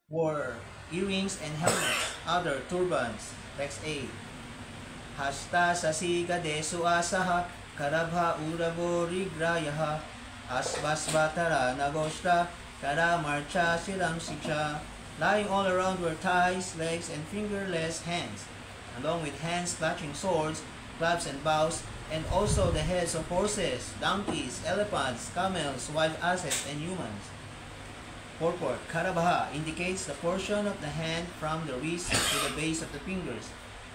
wore earrings and helmets, other turbans. Text 8. Hasta sasiga desu asaha karabha urabo rigrayaha asvasvatara nagoshta kara marcha siram siksha. Lying all around were thighs, legs, and fingerless hands, along with hands clutching swords, clubs, and bows, and also the heads of horses, donkeys, elephants, camels, wild asses, and humans. Purport. Karabaha indicates the portion of the hand from the wrist to the base of the fingers.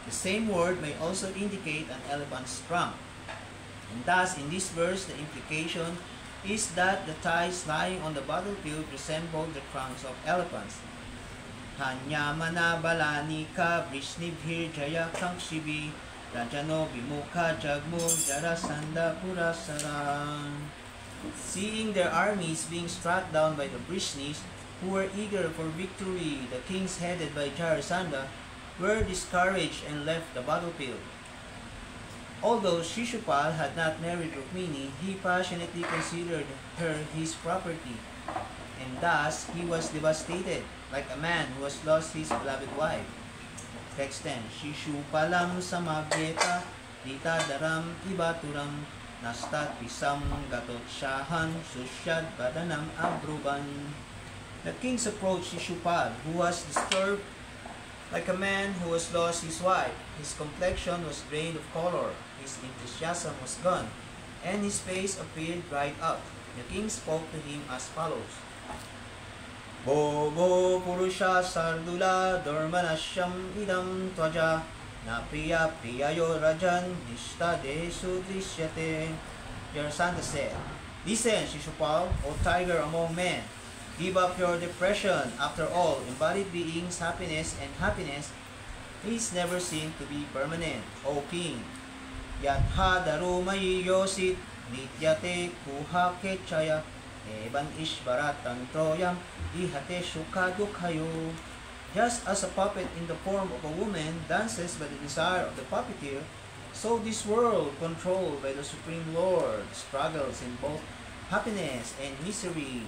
The same word may also indicate an elephant's trunk. And thus, in this verse, the implication is that the thighs lying on the battlefield resembled the trunks of elephants. Hanyamana balanika vrishnibhir jaya kangshibi rajano bimukha jagmu jarasanda purasaran. Seeing their armies being struck down by the Vrishnis, who were eager for victory, the kings headed by Jarasandha were discouraged and left the battlefield. Although Shishupal had not married Rukmini, he passionately considered her his property, and thus he was devastated, like a man who has lost his beloved wife. Text 10. Shishupalam samagyeta dita daram ibaturam nastat pisam gatot shahan susyad badanam abruban. The kings approached Shishupal, who was disturbed like a man who has lost his wife. His complexion was drained of color, his enthusiasm was gone, and his face appeared dried up. The king spoke to him as follows. Bobo purusha sardula dormanasyam idam twaja na priya priyayo rajan dishta desu drishyate. Jarasandha said, Listen, Shishupal, O tiger among men, give up your depression. After all, embodied beings' happiness and happiness is never seen to be permanent. O king, yatha darumayi yosit nityate kuha kechaya eban ishbaratan troyam ihate shukadukhayo. Just as a puppet in the form of a woman dances by the desire of the puppeteer, so this world, controlled by the Supreme Lord, struggles in both happiness and misery.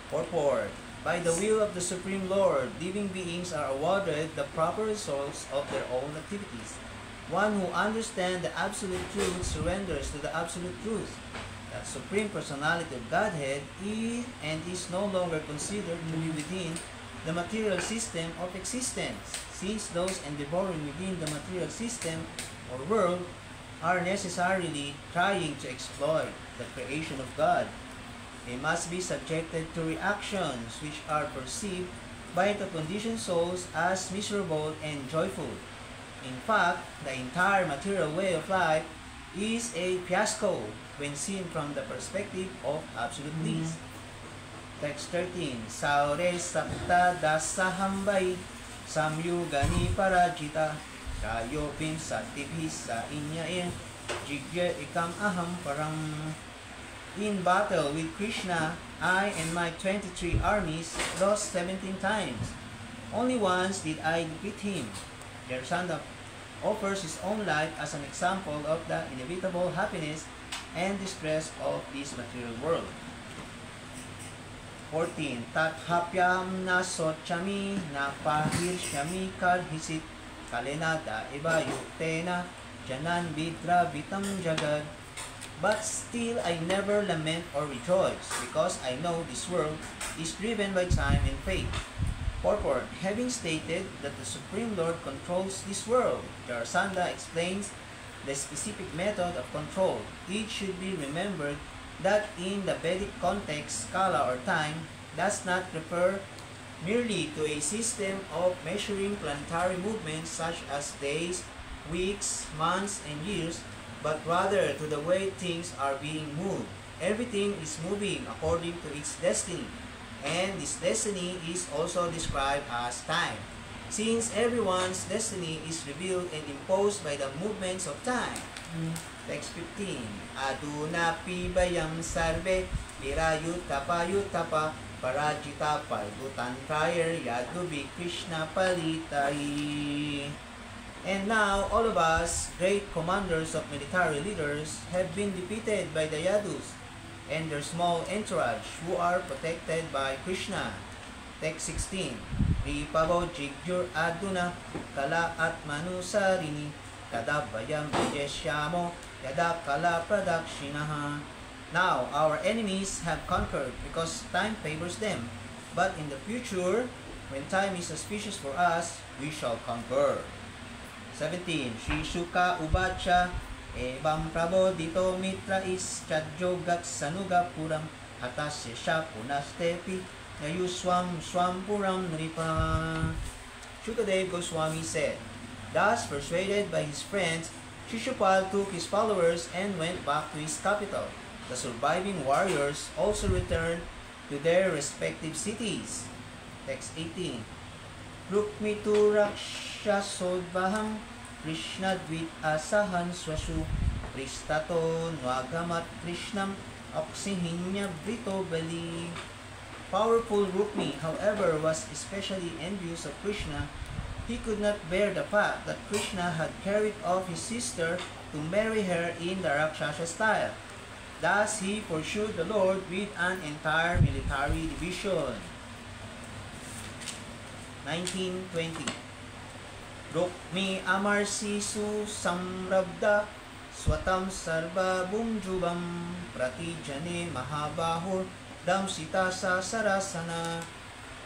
Purport. By the will of the Supreme Lord, living beings are awarded the proper results of their own activities. One who understands the absolute truth surrenders to the absolute truth. The Supreme Personality of Godhead is no longer considered to be within the material system of existence, since those endeavoring within the material system or world are necessarily trying to exploit the creation of God. They must be subjected to reactions which are perceived by the conditioned souls as miserable and joyful. In fact, the entire material way of life is a fiasco when seen from the perspective of absolute bliss. Text 13. Saure sapta dasahambay samyugani parajita kayo pin satibhis sa inyain jigya ikam aham parang. In battle with Krishna, I and my 23 armies lost 17 times. Only once did I defeat him. Jarasandha offers his own life as an example of the inevitable happiness and distress of this material world. 14. Tathapyam nasochami napahirshyami karhisit kalenada iba yuktena janan vidra vitam jagad. But still I never lament or rejoice, because I know this world is driven by time and fate. Purport. Having stated that the Supreme Lord controls this world, Jarasandha explains the specific method of control. It should be remembered that in the Vedic context, kala or time does not refer merely to a system of measuring planetary movements such as days, weeks, months, and years, but rather to the way things are being moved. Everything is moving according to its destiny, and this destiny is also described as time, since everyone's destiny is revealed and imposed by the movements of time. Text 15. Aduna pibayam sarve virayutapa yutapa parajita palgutan prior yadubi Krishna palitai. And now, all of us, great commanders of military leaders, have been defeated by the Yadus and their small entourage, who are protected by Krishna. Text 16. Ripabo jigyur aduna kala at manusarini kadabayam vijesyamo yada kala pradakshinaha. Now our enemies have conquered because time favors them. But in the future, when time is auspicious for us, we shall conquer. 17. Shri Shuka Ubacha Evam Prabho Dito Mitra is Chadjogat Sanuga Puram Hatasya Sha Punastepi Yayuswam Swampuram Nripa. Shukadev Goswami said, thus persuaded by his friends, Shishupal took his followers and went back to his capital. The surviving warriors also returned to their respective cities. Text 18. Rukmitu Rakshasodvaham Krishna Dvit Asahan Swashu Pristato Nwagamat Krishnam Oksihinya Brito Bali. Powerful Rukmi, however, was especially envious of Krishna. He could not bear the fact that Krishna had carried off his sister to marry her in the Rakshasa style. Thus, he pursued the Lord with an entire military division. 1920. Rukmi Amarsi Su Samrabda Swatam Sarva Bumjubam Pratijane Mahabahur Damsita Sa Sarasana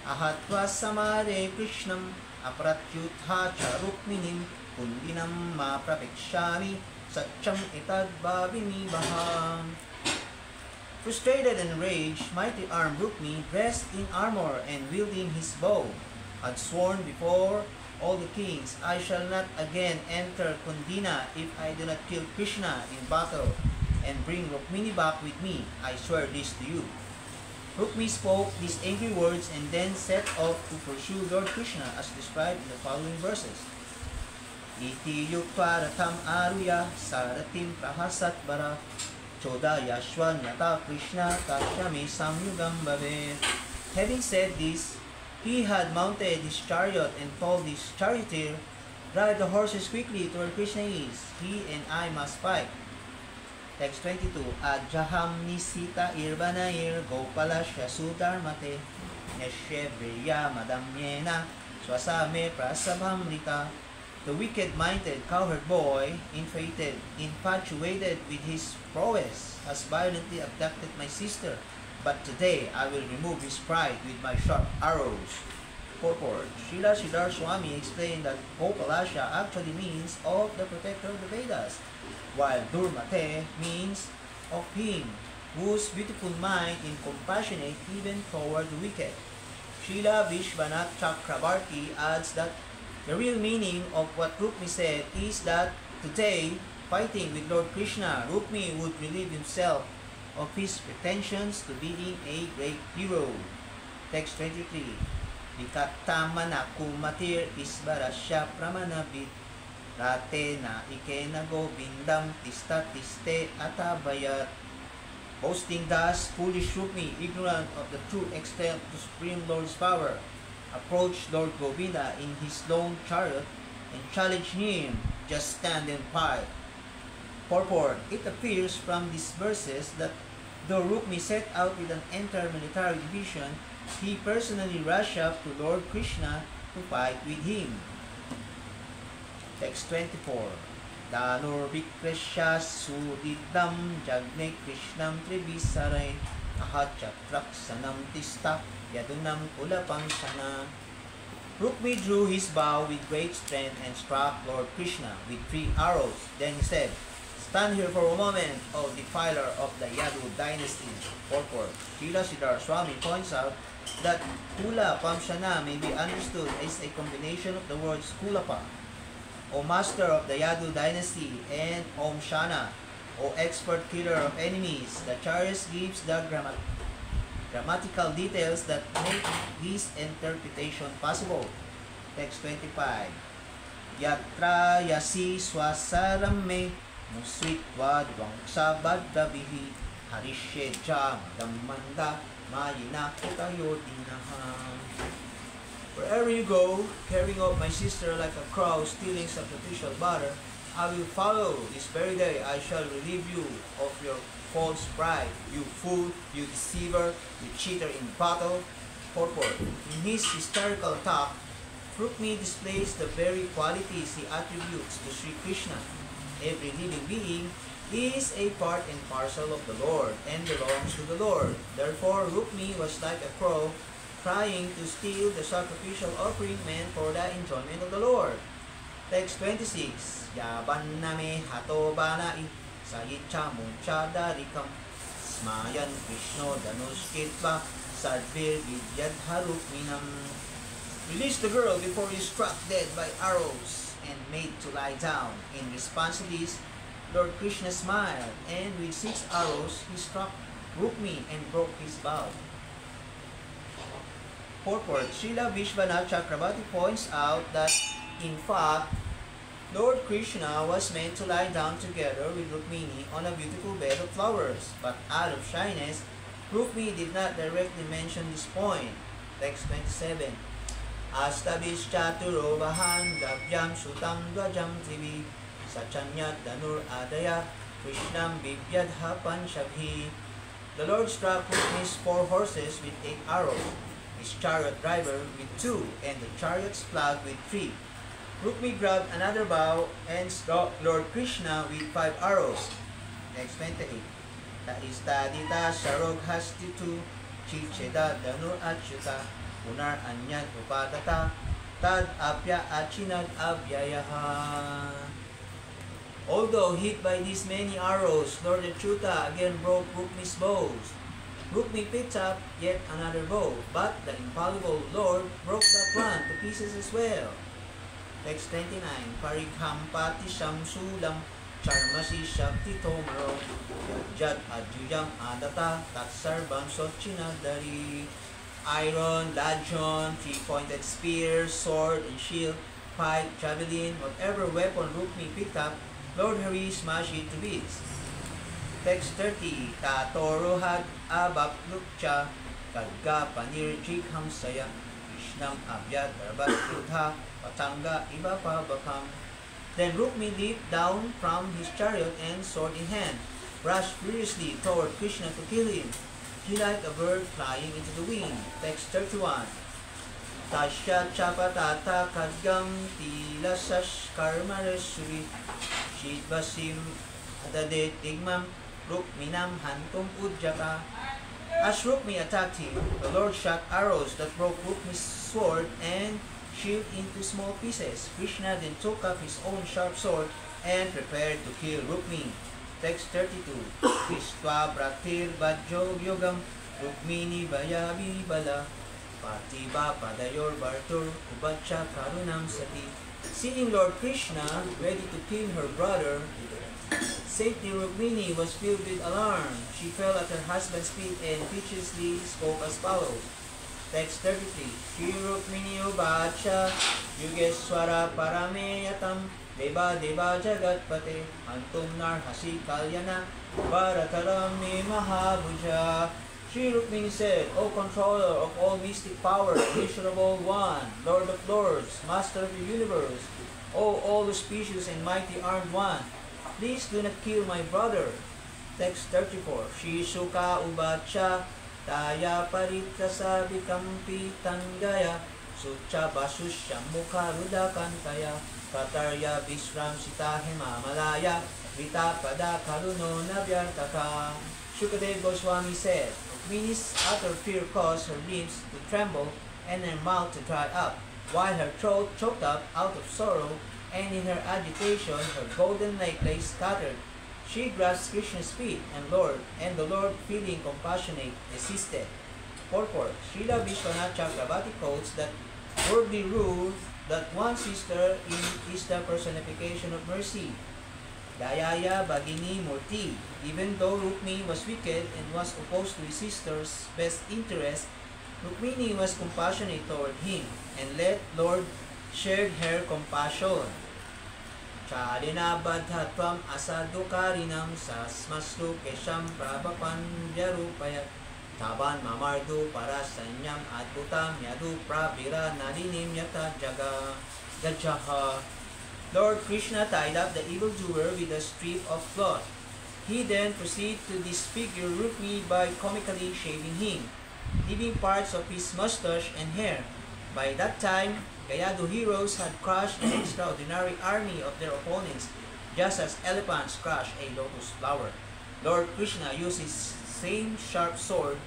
Ahatva Samare Krishnam Apratyutha Cha Rukminim Kundinam Ma Prapekshami Satcham Itad Bhavimi Baham. Frustrated and enraged, mighty armed Rukmi, dressed in armor and wielding his bow, had sworn before all the kings, I shall not again enter Kundina if I do not kill Krishna in battle and bring Rukmini back with me. I swear this to you. Rukmi spoke these angry words and then set off to pursue Lord Krishna as described in the following verses. Iti yukpa ratham aruya saratim prahasat bara choda yashwan yata Krishna kashyami samyugam bhave. Having said this, he had mounted his chariot and told his charioteer, drive the horses quickly to where Krishna is. He and I must fight. Text 22. Ajaham nisita irbanair gopalasya sudharmate neshe virya madamyena swasame prasabhamrita. The wicked-minded cowherd boy, infatuated with his prowess, has violently abducted my sister. But today I will remove his pride with my sharp arrows. Purport. Srila Sridhar Swami explained that Gopalasya actually means of the protector of the Vedas, while Durmate means of him whose beautiful mind is compassionate even toward the wicked. Srila Vishwanath Chakrabarti adds that the real meaning of what Rukmi said is that today, fighting with Lord Krishna, Rukmi would relieve himself of his pretensions to being a great hero. Text 23. Vikatamana kumatir isbarasya pramanabit rate na ikena govindam tista tiste atabayat. Boasting thus, foolish Rukmi, ignorant of the true extent of the Supreme Lord's power, approached Lord Govinda in his lone chariot and challenged him, just stand and fight. Purport. It appears from these verses that though Rukmi set out with an entire military division, he personally rushed up to Lord Krishna to fight with him. Text 24. Danur Vikresya Sudidam Jagne Krishnam Tribisaray Ahachakraksanam Tista Yadunam Kulapang Sana. Rukmi drew his bow with great strength and struck Lord Krishna with 3 arrows. Then he said, stand here for a moment, O defiler of the Yadu dynasty. Purport. Srila Sridhar Swami points out that Kula Pamshana may be understood as a combination of the words Kulapa, O master of the Yadu dynasty, and Om Shana, O expert killer of enemies. The Charyas gives the grammatical details that make his interpretation possible. Text 25. Yatra yasi swasarame musritva dvangsa baddabihi harishe jam dhammanda mayina kutayodinaha. Wherever you go, carrying off my sister like a crow stealing sacrificial butter, I will follow. This very day I shall relieve you of your false pride. You fool, you deceiver, you cheater in battle. Purport. In his historical talk, Rukmi displays the very qualities he attributes to Sri Krishna. Every living being is a part and parcel of the Lord and belongs to the Lord. Therefore, Rukmi was like a crow trying to steal the sacrificial offering meant for the enjoyment of the Lord. Text 26. Yaban name hato banai sayicha muncha darikam smayan Krishno danushkitva sadvir vidyadha Rukminam. Released the girl before he struck dead by arrows and made to lie down. In response to this, Lord Krishna smiled, and with 6 arrows he struck Rukmi and broke his bow. Purport. Srila Vishwanath Chakrabarti points out that, in fact, Lord Krishna was meant to lie down together with Rukmini on a beautiful bed of flowers, but out of shyness, Rukmi did not directly mention this point. Text 27. Astabis chaturo bahan gabyam sutam dvajam trivi sachanyat danur adaya Krishnam bibyadha panshabhi. The Lord struck Rukmi's 4 horses with 8 arrows, his chariot driver with 2, and the chariot's flag with 3. Rukmi grabbed another bow and struck Lord Krishna with 5 arrows. Next 28. Taistadita sarog hastitu chicheda danur achyuta punar anyan upatata tad apya achinad abyayaha. Although hit by these many arrows, Lord Achyuta again broke Rukmi's bows. Rukmi picked up yet another bow, but the infallible Lord broke that one to pieces as well. Text 29. Parikhampati Shamsulam Charmasi Shakti Tomaro Yajad Adjuyam Adata Tatsarvam Sochinadari. Iron, ladjon, 3-pointed spear, sword, and shield, pike, javelin, whatever weapon Rukmi picked up, Lord Hari smashed it to bits. Text 30. Tatorohad abaplukcha kadga panirjik hamsaya Krishnam abyad darbat krudha patanga ibapabakam. Then Rukmi leaped down from his chariot and sword in hand, rushed furiously toward Krishna to kill him. He like a bird flying into the wind. Text 31. Tasya chapatata kadgam tilasash karmaresuri shidvasim adade tigmam Rukminam hantum udjata. As Rukmi attacked him, the Lord shot arrows that broke Rukmi's sword and shield into small pieces. Krishna then took up his own sharp sword and prepared to kill Rukmi. Text 32. Krishva pratir bajog yogam Rukmini bayavi bala Patiba padayor bartur ubacha karunam sati. Seeing Lord Krishna ready to kill her brother, Saintly Rukmini was filled with alarm. She fell at her husband's feet and piteously spoke as follows. Text 33. Shri Rukmini ubacha yugeswara parameyatam Deva Deva Jagatpate Antum Narhasi Kalyana Bharataram Me Mahabhuja. Shri Rukmini said, O controller of all mystic power, Miserable One, Lord of Lords, Master of the universe, O all auspicious and mighty armed one, please do not kill my brother. Text 34. Shri Shuka Ubacha Taya Paritrasa Vikampi Tangaya Sucha Basusya Mukha Rudakantaya Katarya Vishram Sita Himamalaya Vita Pada Karuno Navyartaka. Shukadev Goswami said, Rukmini's utter fear caused her limbs to tremble and her mouth to dry up, while her throat choked up out of sorrow, and in her agitation her golden necklace scattered. She grasped Krishna's feet and the Lord, feeling compassionate, desisted. Purport. Srila Vishwanath Chakrabarti quotes that worldly rule that one sister is the personification of mercy. Dayaya Bhagini Murti. Even though Rukmi was wicked and was opposed to his sister's best interest, Rukmini was compassionate toward him and let Lord shared her compassion. Charina Badhatvam Asadukarinam Sasmastu Kesham Prabhapandyarupaya Taban Mamardu Parasanyam Adbutam Yadu Prabhira Nadinim Yata Jaga Gajaha. Lord Krishna tied up the evildoer with a strip of cloth. He then proceeded to disfigure Rukmi by comically shaving him. leaving parts of his mustache and hair. By that time, Gayadu heroes had crushed an extraordinary army of their opponents, just as elephants crush a lotus flower. Lord Krishna used his same sharp sword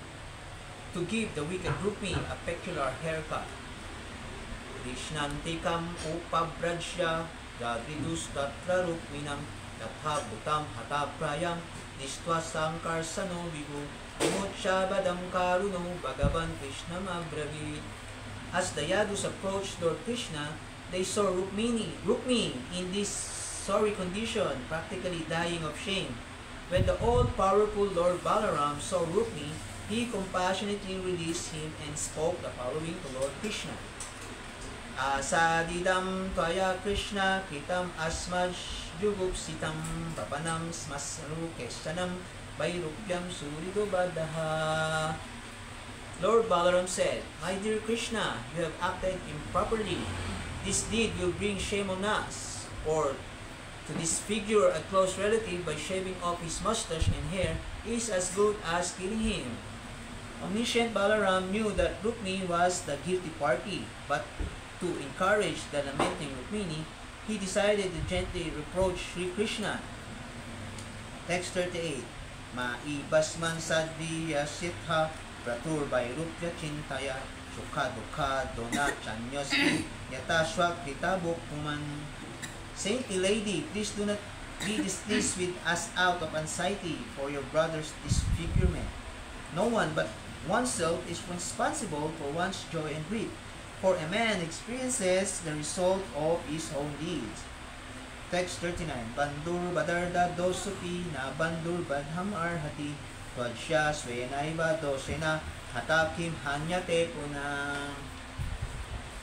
to give the wicked Rukmi a peculiar haircut. Krishnantikam upabrajya dadridus tatra Rukminam tatha butam hataprayam dishtva sankarsano vibu vimuchabadam karuno bhagavan Krishnam abravit. As the Yadus approached Lord Krishna, they saw Rukmi in this sorry condition, practically dying of shame. When the all-powerful Lord Balaram saw Rukmi, he compassionately released him and spoke the following to Lord Krishna. Asadidam tvaya Krishna kritam asmaj jugupsitam papanam smasru kesanam vairupyam suridobadaha. Lord Balaram said, "My dear Krishna, you have acted improperly. This deed will bring shame on us. For to disfigure a close relative by shaving off his mustache and hair is as good as killing him." Omniscient Balaram knew that Rukmi was the guilty party, but to encourage the lamenting Rukmini, he decided to gently reproach Sri Krishna. Text 38. Maibasman sadviya sitha pratur vairupya chintaya sukha dukha dona chanyasvi yatashwak kitabuk puman. Saintly lady, please do not be displeased with us out of anxiety for your brother's disfigurement. No one but oneself is responsible for one's joy and grief, for a man experiences the result of his own deeds. Text 39. Bandur badarda dosupi na bandur badham arhati Tvajya svenaiva dosena hatakim hanyate punang.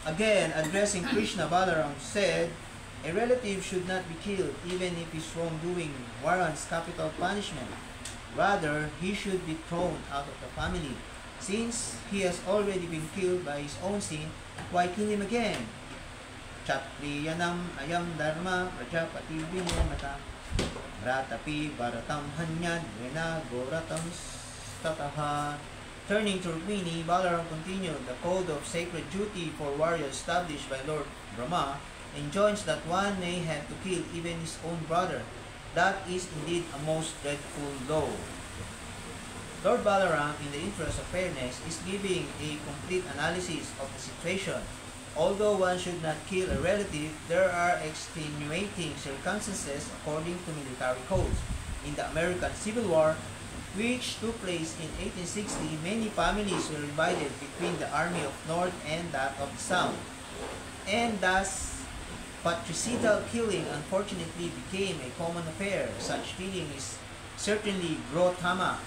Again, addressing Krishna, Balaram said, a relative should not be killed even if his wrongdoing warrants capital punishment. Rather, he should be thrown out of the family. Since he has already been killed by his own sin, why kill him again? Chatriyanam ayam dharma prajapati vinyamata Ratapi bharatam hanyad vena goratam stataha. Turning to Rukmini, Balaram continued, the code of sacred duty for warriors established by Lord Brahma enjoins that one may have to kill even his own brother. That is indeed a most dreadful law. Lord Balaram, in the interest of fairness, is giving a complete analysis of the situation. Although one should not kill a relative, there are extenuating circumstances according to military codes. In the American Civil War, which took place in 1860, many families were divided between the Army of North and that of the South. And thus, patricidal killing unfortunately became a common affair. Such killing is certainly Goratama,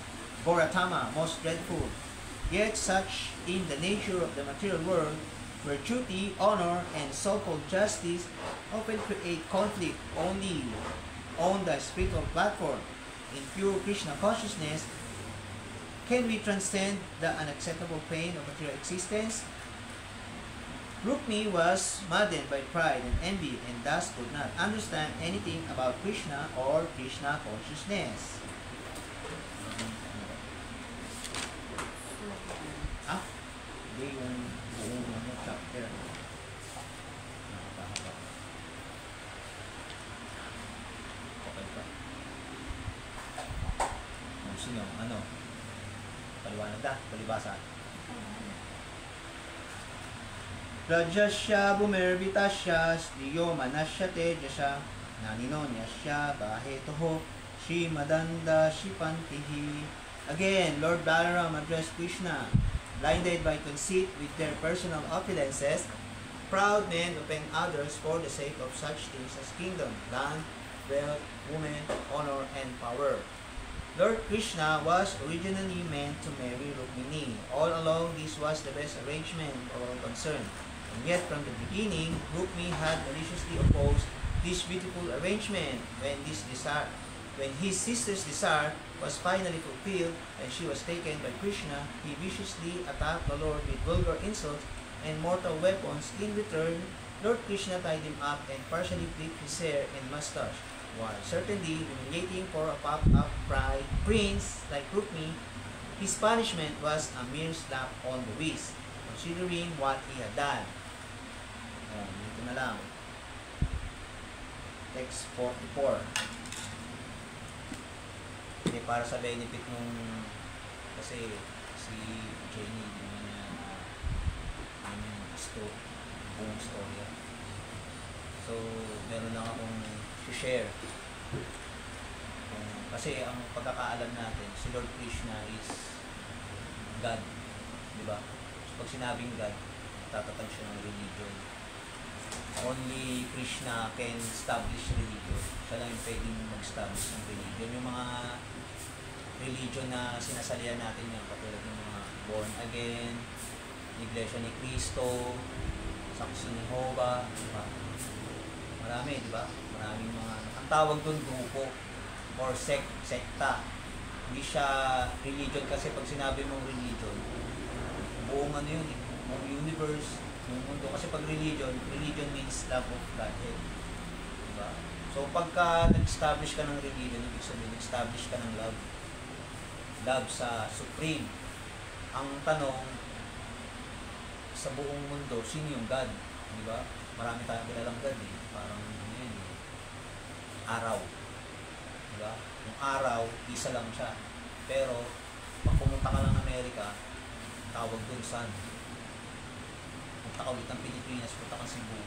most dreadful. Yet such in the nature of the material world, where duty, honor, and so-called justice often create conflict only on the spiritual platform. In pure Krishna consciousness, can we transcend the unacceptable pain of material existence? Rukmi was maddened by pride and envy and thus could not understand anything about Krishna or Krishna consciousness. Hindi yung buong chapter. Nakakahaba. Okay pa. Sino? Paliwanag na? Palibasa. Rajasya bumervitasya striyo manasya tejasya naninonyasya bahetoho Shrimadanda Shipantihi. Again, Lord Balaram addressed Krishna. Blinded by conceit with their personal opulences, proud men offend others for the sake of such things as kingdom, land, wealth, women, honor, and power. Lord Krishna was originally meant to marry Rukmini. All along, this was the best arrangement for all concerned. And yet, from the beginning, Rukmi had maliciously opposed this beautiful arrangement. When his sister's desire was finally fulfilled and she was taken by Krishna, he viciously attacked the Lord with vulgar insults and mortal weapons. In return, Lord Krishna tied him up and partially clipped his hair and mustache, while certainly humiliating for a puffed-up prince like Rukmi. His punishment was a mere slap on the wrist, considering what he had done. Dito na lang. Text 44. Para sa benefit nung, kasi si Jenny, hindi mo niya buong storya. So, meron lang akong share. Kasi ang pagkakaalam natin, si Lord Krishna is God. Diba? So, pag sinabing God, tatatag siya ng religion. Only Krishna can establish religion. Siya lang yung pwedeng mag-establish ng religion. Yung mga religion na sinasalihan natin yan, katulad ng mga born again, Iglesia ni Cristo, Saksi ni Jehovah, diba? Marami, diba? Maraming mga, ang tawag doon grupo or sekta. Hindi siya religion kasi pag sinabi mong religion, buong ano yun, buong universe, buong mundo. Kasi pag religion means love of Godhead. Diba? So pagka nag-establish ka ng religion, ibig sabihin, nag-establish ka ng love. Love sa Supreme. Ang tanong, sa buong mundo, sino yung God? Diba? Marami tayong kilalang God eh. Parang ano yun eh. Araw. Diba? Yung araw, isa lang siya. Pero, pag pumunta ka lang Amerika, tawag doon sun. Punta ka ulit ng Pilipinas, punta ka Cebu,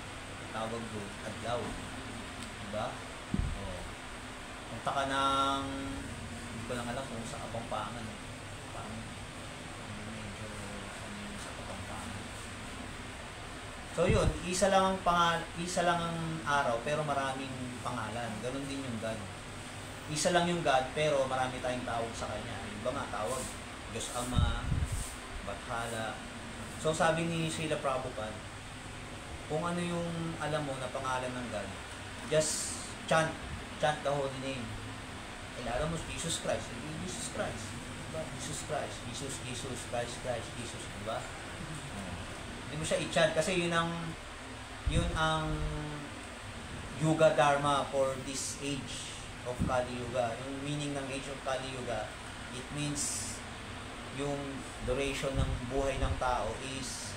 tawag doon adlaw. Diba? O, punta ka ng, hindi ko lang alam kung sa Kapampangan. Parang, medyo sa Kapampangan. So yun, isa lang ang araw, pero maraming pangalan. Ganon din yung God. Isa lang yung God, pero marami tayong tawag sa Kanya. Yung ba nga tawag? Diyos Ama, Bathala. So sabi ni Srila Prabhupada, kung ano yung alam mo na pangalan ng God, just chant the holy name. Kailangan mo Jesus Christ. Jesus Christ. Diba? Jesus Christ. Jesus, Christ, Jesus. Diba? Hindi mo siya i-chant kasi yun ang Yuga Dharma for this age of Kali Yuga. Yung meaning ng age of Kali Yuga, it means yung duration ng buhay ng tao is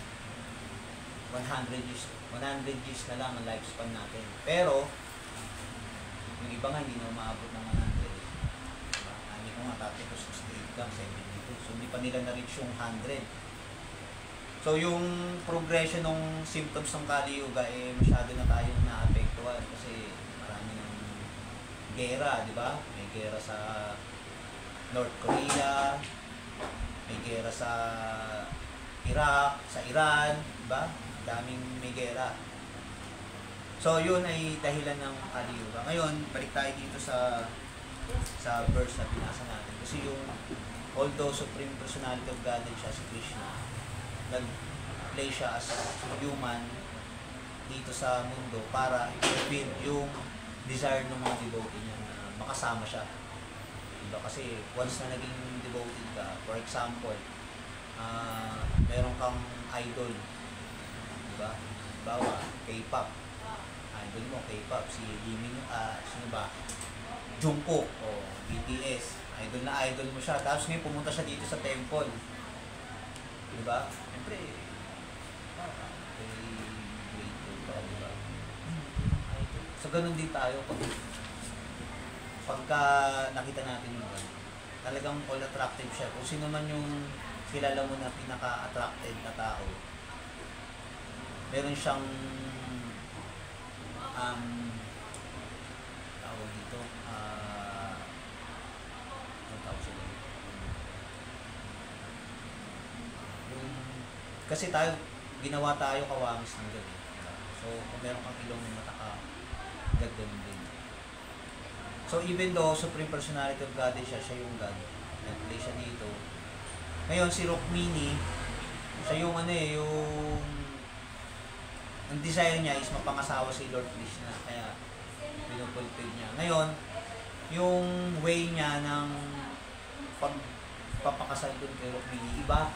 100 years. 100 years na lang ang lifespan natin. Pero, yung iba nga hindi na umaabot ng 100. Diba? Hindi ko nga tapos 68 lang, 72. So, hindi pa nila na-reach yung 100. So, yung progression ng symptoms ng Kali Yuga, masyado na tayong naapektuhan kasi marami ng gera, di ba? May gera sa North Korea, may gera sa Iraq, sa Iran, di ba? Daming may gera. So, yun ay dahilan ng Kali Yuga. Ngayon, balik tayo dito sa verse na binasa natin. Kasi yung, although Supreme Personality of Godhead siya, si Krishna, nag-play siya as human dito sa mundo para i-fulfill yung desire ng mga devotee niya na makasama siya. Diba? Kasi once na naging devoted ka, for example, meron kang idol. Diba? Bawa, K-pop. Idol mo, K-pop. Si Jimin, sino ba? Jungkook o BTS. Idol na idol mo siya. Tapos ngayon pumunta siya dito sa temple. Diba? Siyempre, very grateful ka, diba? So, ganun din tayo pagka nakita natin yung talagang all attractive siya. Kung sino man yung kilala mo na pinaka-attracted na tao, meron siyang tawag dito, ang tawag siya dito. Kasi ginawa tayo kawangis ng gabi. Diba? So, kung meron kang ilong mata ka, gagawin din. So, even though Supreme Personality of Godhead siya yung God, nag-play siya dito. Ngayon, si Rukmini, siya yung ang desire niya is mapangasawa si Lord Krishna. Kaya, pinupulpil niya. Ngayon, yung way niya ng pagpapakasal dun kay Rukmini, iba.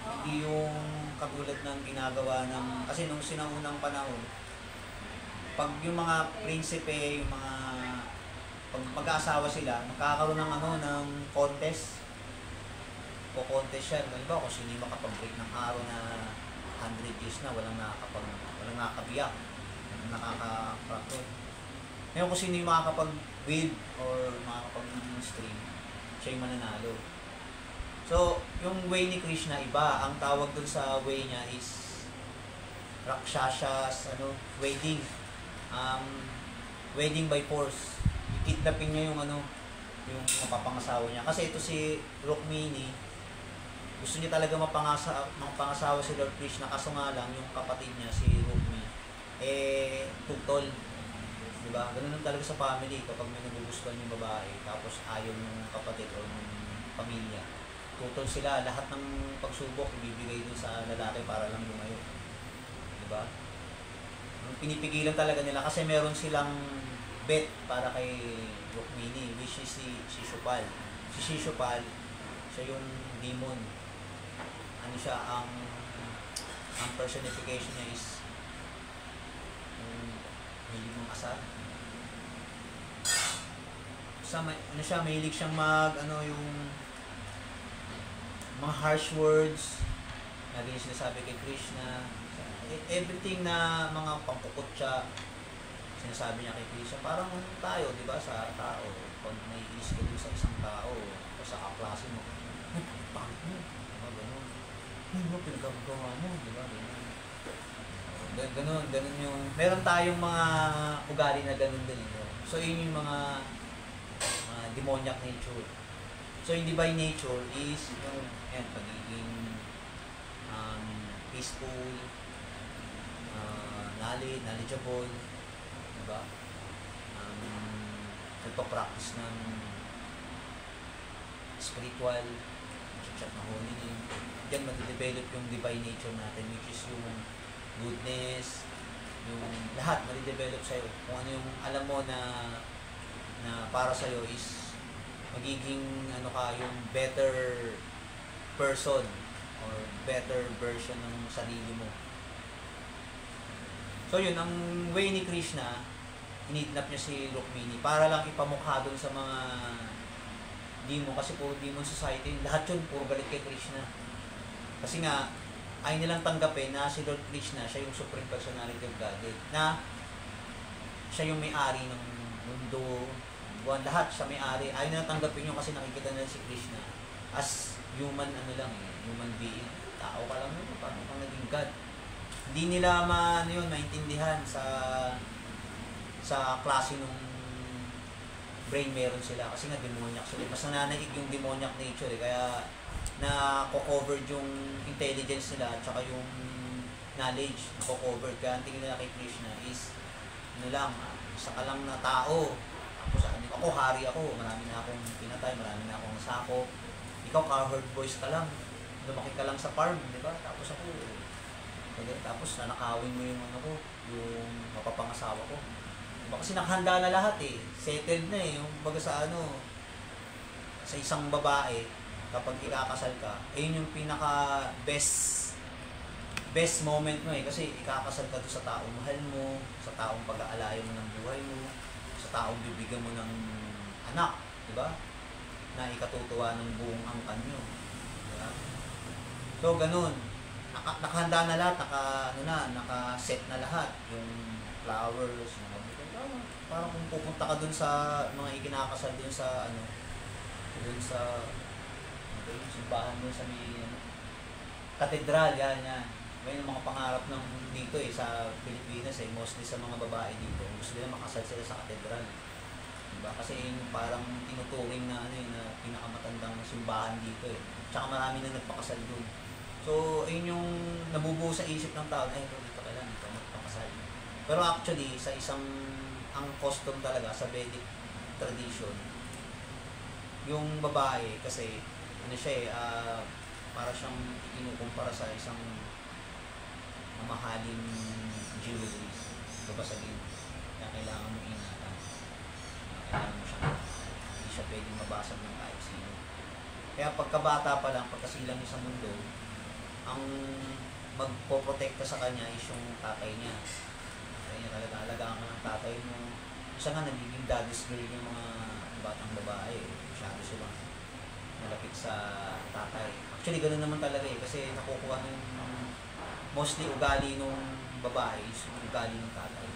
Hindi yung katulad ng ginagawa ng, kasi nung sinaunang panahon, pag yung mga prinsipe, yung mga pag mag-aasawa sila, magkakaroon ng ng contest. nagko-contest siya. Halimbawa, kung sino yung makapag-break ng araw na 100 years na, walang nakakabiyak, walang nakaka-fracture. Ngayon kung sino yung makakapag-build or makakapag-stream, siya yung mananalo. So, yung way ni Krishna iba. Ang tawag dun sa way niya is Rakshasas, wedding. Wedding by force. Ikidnapin niya yung yung mapapangasawa niya. Kasi ito si Rukmini, gusto niya talaga mapangasawa si Lord Krishna, kaso nga lang yung kapatid niya si Rukmi tutol. Diba? Ganun lang talaga sa family kapag may nagugustuhan yung babae tapos ayaw ng kapatid o ng pamilya. Tutol sila, lahat ng pagsubok ibibigay dun sa lalaki para lang lumayo. Diba? Pinipigilan talaga nila kasi meron silang bet para kay Rukmini, which is si Shishupal. Si Shishupal, siya yung demon. Siya, ang personification niya is hilig mong asar. Siya, mahilig siyang yung mga harsh words, lagi niya sinasabi kay Krishna. Everything na mga pangkukutsa, sinasabi niya kay Krishna. Parang tayo, di ba, sa tao, pag may inis ka sa isang tao, o sa kaklase mo, pangit mo, diba, gano'n. Hindi mo pinagagawa mo, di ba, ganun yung, meron tayong mga ugali na ganun din. So, yun yung mga demoniac nature. So, yung divine nature is yung pagiging peaceful, knowledgeable, diba? Nagpa-practice ng spiritual, chat na holy name. Diyan matidevelop yung divine nature natin, which is yung goodness, yung lahat matidevelop sa'yo. Kung ano yung alam mo na para sa'yo is magiging yung better person or better version ng sarili mo. So yun, ang way ni Krishna, inidnap niya si Rukmini para lang ipamukha doon sa mga demon, kasi puro demon society, lahat yun puro galit kay Krishna. Kasi nga, ay nilang tanggapin na si Lord Krishna, siya yung Supreme Personality of Godhead, na siya yung may-ari ng mundo, buwan, lahat siya may-ari. Ayaw nilang tanggapin yun kasi nakikita nila si Krishna as human human being. Tao ka lang yun, paano kang naging God? Hindi nila maintindihan sa klase nung brain meron sila kasi nga demoniac sila. Mas nananaig yung demoniac nature kaya na-covered yung intelligence nila at saka yung knowledge na-covered. Kaya ang tingin nila kay Krishna is isa ka lang na tao. Ako hari ako, marami na akong pinatay, marami na akong sako. Ikaw cowherd boys ka lang, lumaki ka lang sa farm, di ba? Tapos ako, tapos nanakawin mo yung yung mapapangasawa ko. Diba? Kasi nakahanda na lahat settled na yung baga sa sa isang babae, kapag ikakasal ka, yun yung pinaka best moment mo kasi ikakasal ka doon sa taong mahal mo, sa taong pag-aalayo mo ng buhay mo, sa taong bibigyan mo ng anak, di ba? Na ikatutuwa ng buong angkan nyo. Diba? So, ganun. Nakahanda na lahat, naka-set na lahat. Yung flowers, parang kung pupunta ka dun sa mga ikinakasal dun sa simbahan dun sa katedral, yan. May mga pangarap ng dito sa Pilipinas mostly sa mga babae dito. Gusto nila makasal sila sa katedral. Diba? Kasi yun parang tinuturing na na pinakamatandang simbahan dito Tsaka marami na nagpakasal doon. So, ayun yung nabubuo sa isip ng tao, dito kailan dito magpakasal. Pero actually, ang custom talaga sa Vedic tradition, yung babae kasi para siyang ikinukumpara sa isang mamahaling jewelry. Babasagin. Kaya kailangan mo ingatan. Kailangan mo siya. Hindi siya pwedeng mabasag ng kahit sino. Kaya pagkabata pa lang, pagkasilang niya sa mundo, ang magpoprotekta sa kanya is yung tatay niya. Kaya talaga alagaan ka ng tatay mo. Isa nga nagiging daddy's girl yung mga batang babae. Masyado sila malapit sa tatay. Actually, ganoon naman talaga eh, kasi nakukuha ng mostly ugali nung babae is ugali ng tatay.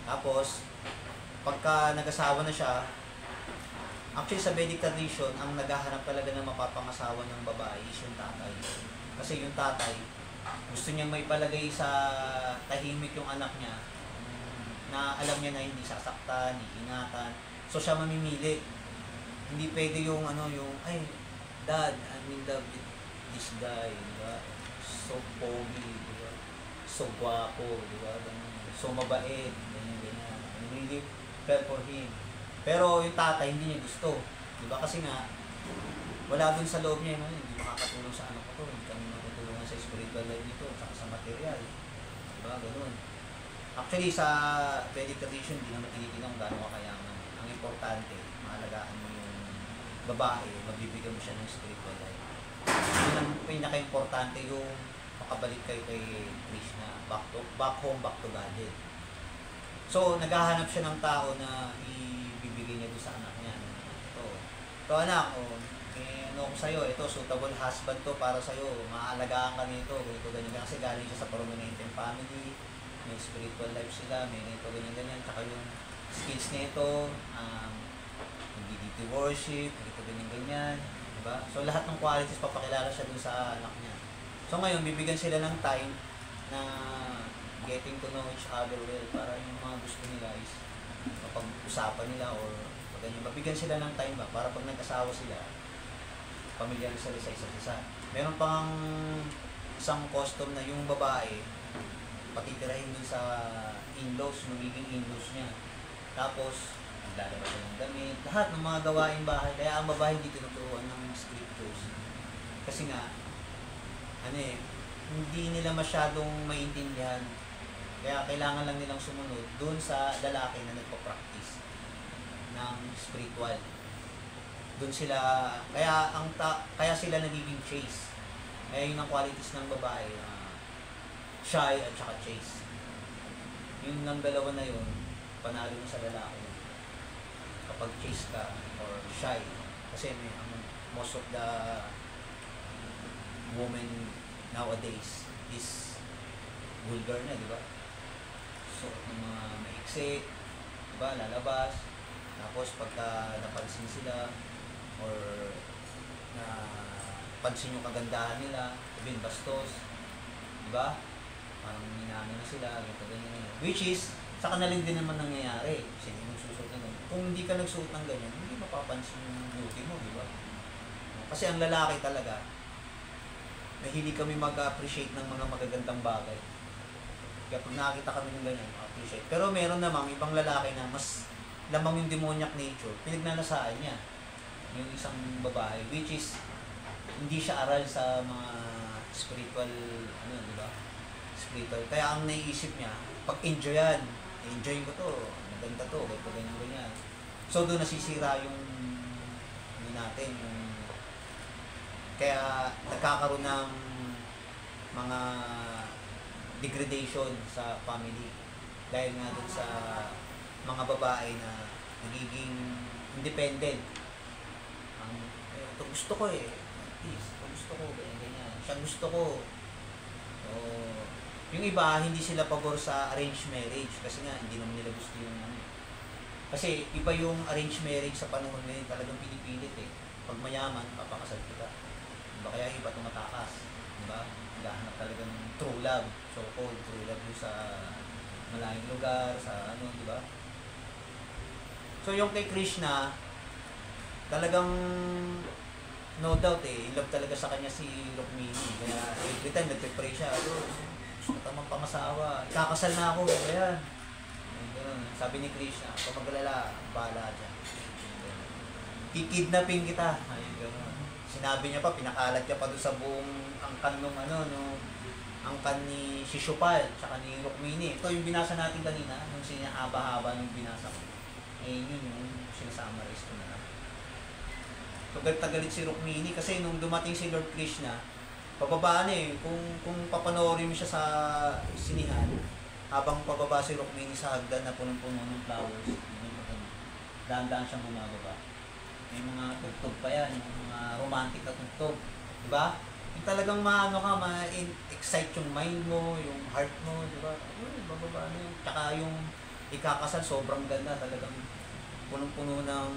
Tapos, pagka nag-asawa na siya, actually sa Vedic tradition, ang naghahanap talaga ng mapapangasawa ng babae is yung tatay. Kasi yung tatay, gusto niyang may palagay sa tahimik yung anak niya, na alam niya na hindi sasaktan, iingatan. So siya mamimili. Hindi pwede yung ay, dad, I'm in love with this guy, di ba? So pogi, di ba? So guwapo, di ba? So mabait, ganyan. I really fell for him. Pero yung tatay, hindi niya gusto. Di ba? Kasi nga, wala dun sa loob niya, hindi makakatulong sa anak ko to, hindi kami matutulungan sa spiritual life nito, at sa material. Di ba? Ganun. Actually, sa Vedic tradition, hindi naman tinitingnan kung gaano kakayaman. Ang importante, maalagaan mo yung babae, magbibigyan mo siya ng spiritual life. Yun ang pinaka-importante, yung makabalik kayo kay Krishna, back home, back to Godhead. So, naghahanap siya ng tao na ibibigay niya doon sa anak niya. Ito anak, ano ko sa'yo, ito, suitable husband to para sa'yo, maaalagaan ka nito, ganito, ganyan. Kasi galing siya sa prominent family, may spiritual life sila, may ganito, ganyan, tsaka yung skills nito, hindi dito worship, ganito, ganyan, diba? So, lahat ng qualities, papakilala siya dun sa anak niya. So, ngayon, bibigyan sila ng time na getting to know each other well, para yung mga gusto nila is mapag-usapan nila or ganyan, mabigyan sila ng time ba, para pag nag-asawa sila, pamilyar sila sa isa't isa. Meron pang isang custom na yung babae, patitirahin dun sa in-laws, magiging in-laws niya. Tapos, naglalabas siya ng damit, lahat ng mga gawain bahay. Kaya ang babae hindi tinuturuan ng scriptures. Kasi nga, hindi nila masyadong maintindihan. Kaya kailangan lang nilang sumunod dun sa lalaki na nagpa-practice ng spiritual. Dun sila, kaya sila nagiging chaste. Kaya yun ang qualities ng babae, shy at saka chaste. Yung ng dalawa na yun, panalo mo sa lalaki. Kapag chaste ka or shy, kasi most of the women nowadays is vulgar na, di ba? So, ng mga maiksi, di ba, lalabas. Tapos pagka napansin sila or na pansin yung kagandahan nila, sabihin bastos, di ba? Parang minano na sila, ganyan. Which is, sa kanila din naman nangyayari. Kasi hindi magsusuot ng ganyan. Kung hindi ka nagsuot ng ganyan, hindi mapapansin yung beauty mo, di ba? Kasi ang lalaki talaga, mahilig kami mag-appreciate ng mga magagandang bagay. Kaya pag nakakita kami ng ganyan, appreciate. Pero meron namang ibang lalaki na mas lamang yung demoniac nature, pinagnanasaan niya yung isang babae, which is hindi siya aral sa mga spiritual, di ba? Spiritual. Kaya ang naiisip niya, pag enjoy ko to, maganda to, ganyan. So doon nasisira yung natin, kaya nagkakaroon ng mga degradation sa family dahil nga doon sa mga babae na nagiging independent. Ito gusto ko ito gusto ko, ganyan. Siya gusto ko. So, yung iba, hindi sila pabor sa arranged marriage kasi nga, hindi naman nila gusto yung Kasi iba yung arranged marriage sa panahon ngayon, talagang pinipilit eh. Pag mayaman, papakasal kita. Diba? Kaya iba tumatakas. Diba? Naghahanap talaga ng true love. So-called true love yung sa malayong lugar, sa diba? So yung kay Krishna, talagang no doubt in love talaga sa kanya si Rukmini. Kaya every time nagpe-pray siya, gusto tamang pangasawa, kakasal na ako, ayan. Sabi ni Krishna, kung maglala, bahala dyan. Kikidnapin kita. Ay, sinabi niya pa, pinakalat niya pa doon sa buong angkan nung angkan ni Shishupal, tsaka ni Rukmini. Ito yung binasa natin kanina, yung sinahaba-haba nung binasa ko. Yun yung sinasummarize ko na lang. So, galit si Rukmini kasi nung dumating si Lord Krishna, pababa kung papanoorin mo siya sa sinihan, habang pababa si Rukmini sa hagdan na punong-puno ng flowers, dahan-dahan siyang bumababa. May mga tugtog pa yan, yung mga romantic na tugtog. Diba? Yung talagang maano ka, ma-excite yung mind mo, yung heart mo, diba? Uy, bababa na yun. Tsaka yung ikakasal, sobrang ganda. Talagang punong-puno ng,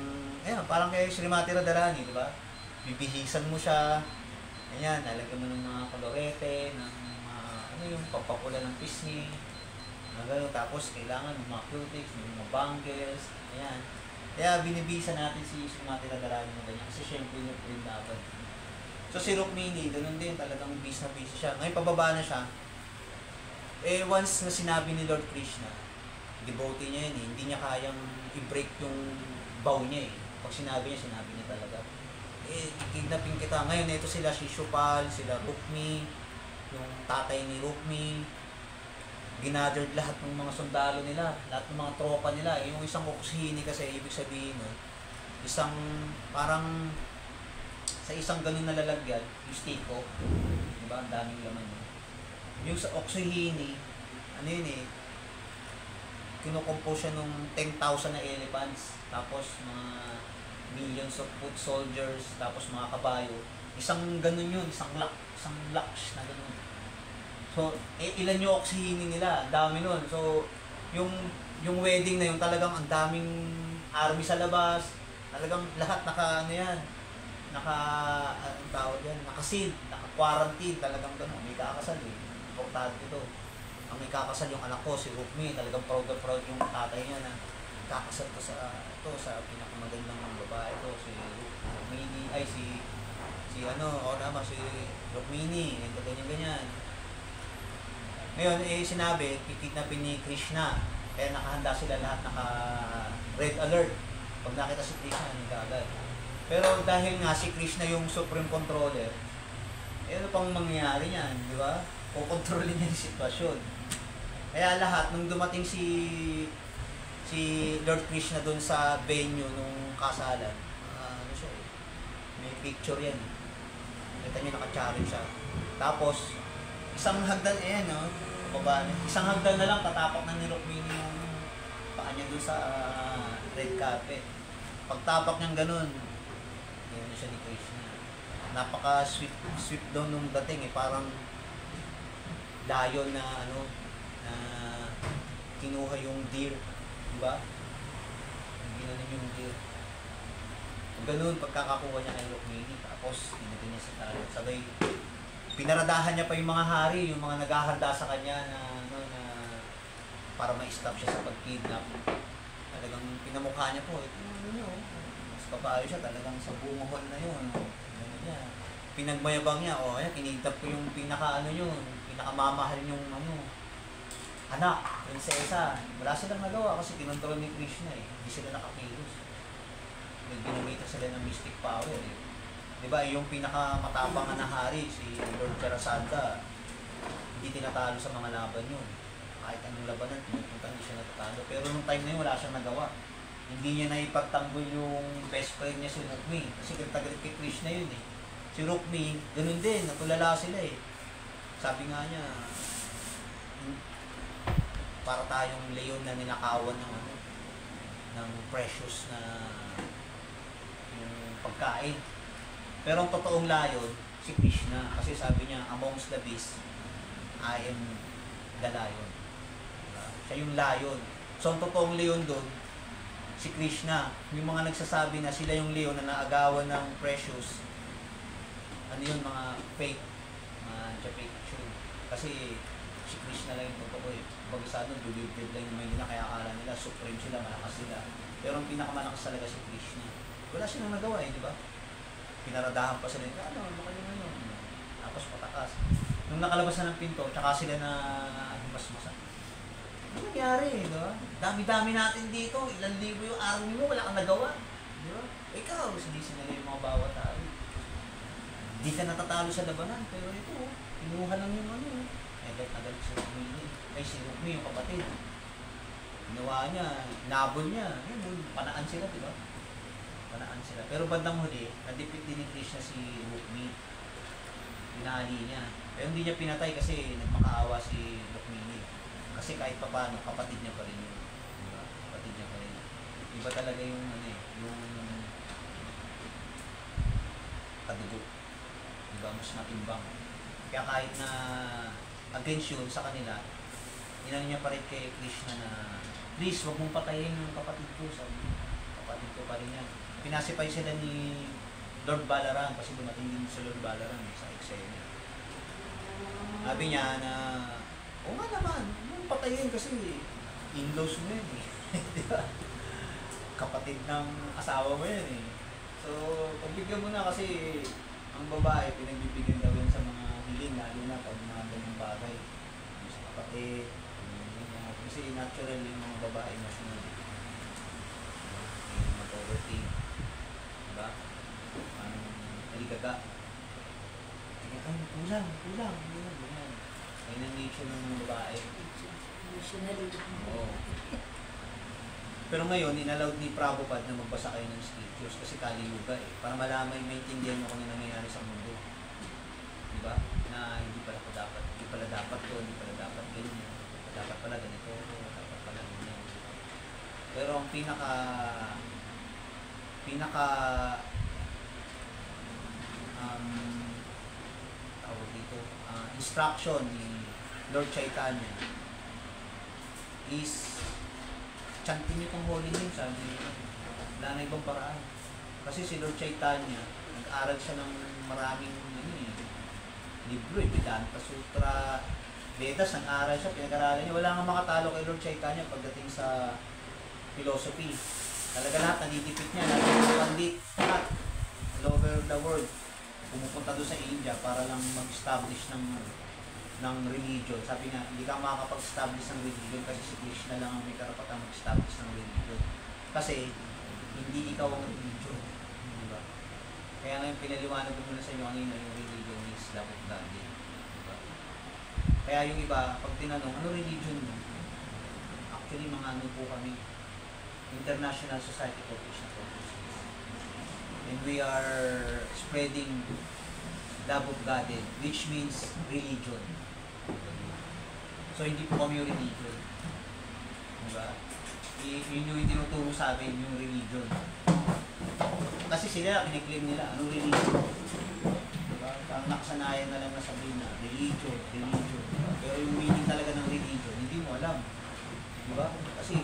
ayan, parang kay Srimati Radharani, diba? Bibihisan mo siya, ayan, nalagyan mo ng mga kolorete, ng mga, ano yung papapula ng pisngi, gano'n. Tapos kailangan ng mga cutics, mga bangles, ayan. Kaya binibisa natin si Srimati Radharani mo ganyan kasi syempre yung Vrindavan. So si Rukmini, ganun din, talagang bis na busy siya. Ngayon pababa na siya. Eh once na sinabi ni Lord Krishna, devotee niya yun eh, hindi niya kayang i-break yung vow niya eh. Pag sinabi niya talaga. Eh, kidnapping kita. Ngayon ito sila Shishupal, sila Rukmi, yung tatay ni Rukmi, ginathered lahat ng mga sundalo nila, lahat ng mga tropa nila. Yung isang Uksihini kasi, ibig sabihin nun, isang parang sa isang ganun na lalagyan, yung stiko, diba, ang daming laman yun. Yung sa Uksihini, ano yun eh, kinukompose siya nung 10,000 na elephants, tapos mga millions of foot soldiers, tapos mga kabayo. Isang ganun yun, isang lakhs na ganun. So, ilan yung Uksihini nila? Dami nun. So, yung wedding na yun, talagang ang daming army sa labas. Talagang lahat ano yan, anong tawag yan, naka-seal, naka-quarantine, talagang gano'n. May kakasal eh. Importante ito. Ang may kakasal yung anak ko, si Rukmi, talagang proud na proud yung tatay niya na kakasal ko sa pinakamagandang ng babae ito, si Rukmini, ay si Rukmini, ito ganyan. Ngayon, sinabi, kikidnapin ni Krishna. Kaya nakahanda sila lahat, naka-red alert. Pag nakita si Krishna, hindi agad. Pero dahil nga si Krishna yung supreme controller, ano pang mangyayari niyan, di ba? Kukontrolin niya yung sitwasyon. Kaya lahat, nung dumating si Lord Krishna doon sa venue nung kasalan, ano siya eh, may picture yan. Kita niyo naka-chariot siya. Tapos, isang hagdan, no? Isang hagdan na lang, tatapak na ni Rukmini yung paa niya doon sa red carpet. Pagtapak niyang ganun, yun siya ni Krishna. Napaka-sweet daw nung dating eh, parang lion na na kinuha yung deer, di ba? Ginanon yung deer. Ganun pagkakakuha niya kay Rukmini, tapos ginagin niya sa talo. Sabay, pinaradahan niya pa yung mga hari, yung mga naghahanda sa kanya na para ma-stop siya sa pag-kidnap. Talagang pinamukha niya po, mas kabayo siya, talagang sa bumuhol na yun. Pinagmayabang niya, ayan, kinidnap ko yung pinakamamahal yung anak, prinsesa. Wala silang nagawa kasi kinontrol ni Krishna eh. Hindi sila nakakilos. Ginamita sila ng mystic power eh. Diba, yung pinakamatapang na hari, si Lord Jarasandha, hindi tinatalo sa mga laban yun. Kahit anong labanan, pinupunta, hindi siya natatalo. Pero nung time na yun, wala siyang nagawa. Hindi niya naipagtanggol yung best friend niya si Rukmi. Kasi galit kay Krishna yun eh. Si Rukmi, ganun din, natulala sila eh. Sabi nga niya, para tayong leon na ninakawan ng precious na yung pagkain. Pero ang totoong lion, si Krishna. Kasi sabi niya, amongst the beasts, I am the lion. Siya yung lion. So ang totoong leon doon, si Krishna. Yung mga nagsasabi na sila yung leon na naagawan ng precious, ano yun, mga fake, mga fake tune. Kasi si Krishna lang yung totoo eh. Pag sa dulibid lang yung may nila, kaya akala nila, supreme sila, malakas sila. Pero ang pinakamalakas talaga si Krishna. Wala silang nagawa eh, di ba? Pinaradahan pa sila, tapos patakas. Nung nakalabas na ng pinto, tsaka sila na himasmasan. Ano nangyari, di ba? Dami-dami natin dito, ilang libo yung army mo, wala kang nagawa. Di ba? Ikaw, sinisin nila yung mga bawat tao. Hindi ka natatalo sa labanan, pero ito, kinuha lang yung galit si Rukmini. Ay, si Rukmi, yung kapatid. Ginawa niya, nabol niya. Yun, panaan sila, di ba? Panaan sila. Pero bandang huli, nadipit din ni Krishna si Rukmi. Pinali niya. Pero hindi niya pinatay kasi nagmakaawa si Rukmini. Kasi kahit pa paano, kapatid niya pa rin yun. Diba? Kapatid niya pa rin. Iba talaga yung kadugo. Diba? Mas matimbang. Kaya kahit na against yun sa kanila, inano niya pa rin kay Krishna na, please, wag mong patayin yung kapatid ko. Sabi, kapatid ko pa rin yan. Pinasipay sila ni Lord Balaram kasi dumating din sa Lord Balaram sa eksena. Sabi niya na, oo nga naman, mong patayin kasi in-laws mo yan eh. Diba? Kapatid ng asawa mo yan eh. So, pagbigyan mo na kasi ang babae, pinagbibigyan daw yan sa mga hiling, lalo na pag mga ganyang bagay. Yung sa kapatid, kasi natural yung mga babae na sunod. Yung mag-overthink. Diba? Naligaga. Ay, kulang. Ganyan. Ayun ang nature ng mga babae. Emotionally. Oo. Pero ngayon, inallowed ni Prabhupada na magbasa kayo ng scriptures kasi Kali-yuga eh. Para malaman, maintindihan mo kung ano nangyayari sa mundo. Diba? Na hindi pala dapat to, hindi pala dapat ganyan. Dapat pala ganito, dapat pala ganyan. Pero ang pinaka tawag dito, instruction ni Lord Chaitanya is chantin niyo itong holy name, sabi niya. Wala na ibang paraan. Kasi si Lord Chaitanya, nag-aral siya ng maraming libro, Vedanta Sutra, Vedas, nag-aral siya, pinag-aralan niya. Wala nga makatalo kay Lord Chaitanya pagdating sa philosophy. Talaga lahat, nadidipit niya, lahat ng pandit, lahat, all over the world. Pumupunta doon sa India para lang mag-establish ng religion. Sabi nga, hindi ka makakapag-establish ng religion kasi si Krishna lang ang may karapatang mag-establish ng religion. Kasi, hindi ikaw ang religion. Diba? Kaya ngayon, pinaliwanag ko muna sa inyo kanina yung religion is love of God. Diba? Kaya yung iba, pag tinanong, ano religion mo? Actually, mga ano po kami, International Society for Krishna Consciousness. And we are spreading love of God, which means religion. So, hindi po kami yung religion. Diba? Yun yung tinuturo sa amin, yung religion. Kasi sila, kiniklaim nila, anong religion? Diba? Ang nakasanayan na lang na sabihin na, religion. Pero yung meaning talaga ng religion, hindi mo alam. Diba? Kasi,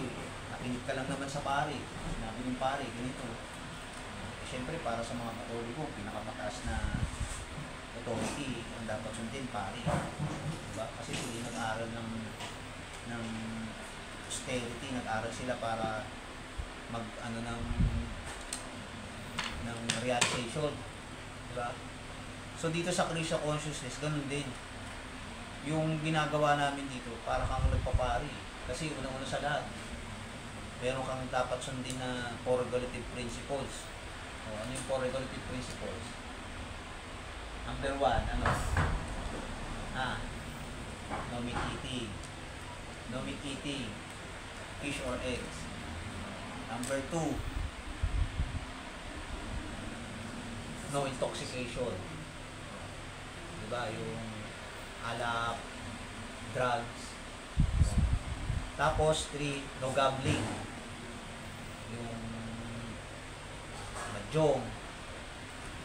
nakinig ka lang naman sa pare. Sinabi ng pare, ganito. Siyempre, para sa mga Katoliko, pinakamataas na authority ang dapat sundin, pare. Diba? Kasi sila nag-aaral ng austerity, nag-aaral sila para ng realization. Diba? So dito sa Krishna consciousness, ganun din. Yung ginagawa namin dito, para kang nagpapari. Kasi unang-una sa lahat, meron kang dapat sundin na four regulative principles. O, ano yung four regulative principles? Number 1, ano? No meat eating. No meat eating. Fish or eggs. Number 2, no intoxication. Diba? Yung alak, drugs. Tapos 3, no gambling. Yung mahjong.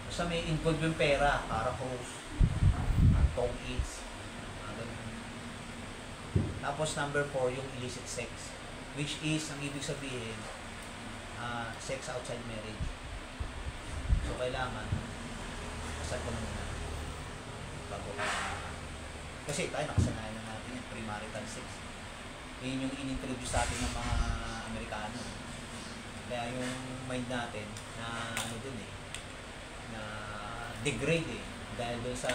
Basta may involved yung pera, para host, tong eats, tapos number 4, yung illicit sex, which is, ang ibig sabihin, sex outside marriage. So, kailangan, kasal ka muna, bago ka, kasi tayo nakasanayan na natin yung premarital sex. Yun yung in-introduce sa atin ng mga Amerikano. Kaya yung mind natin, na ano dun na degrade dahil doon sa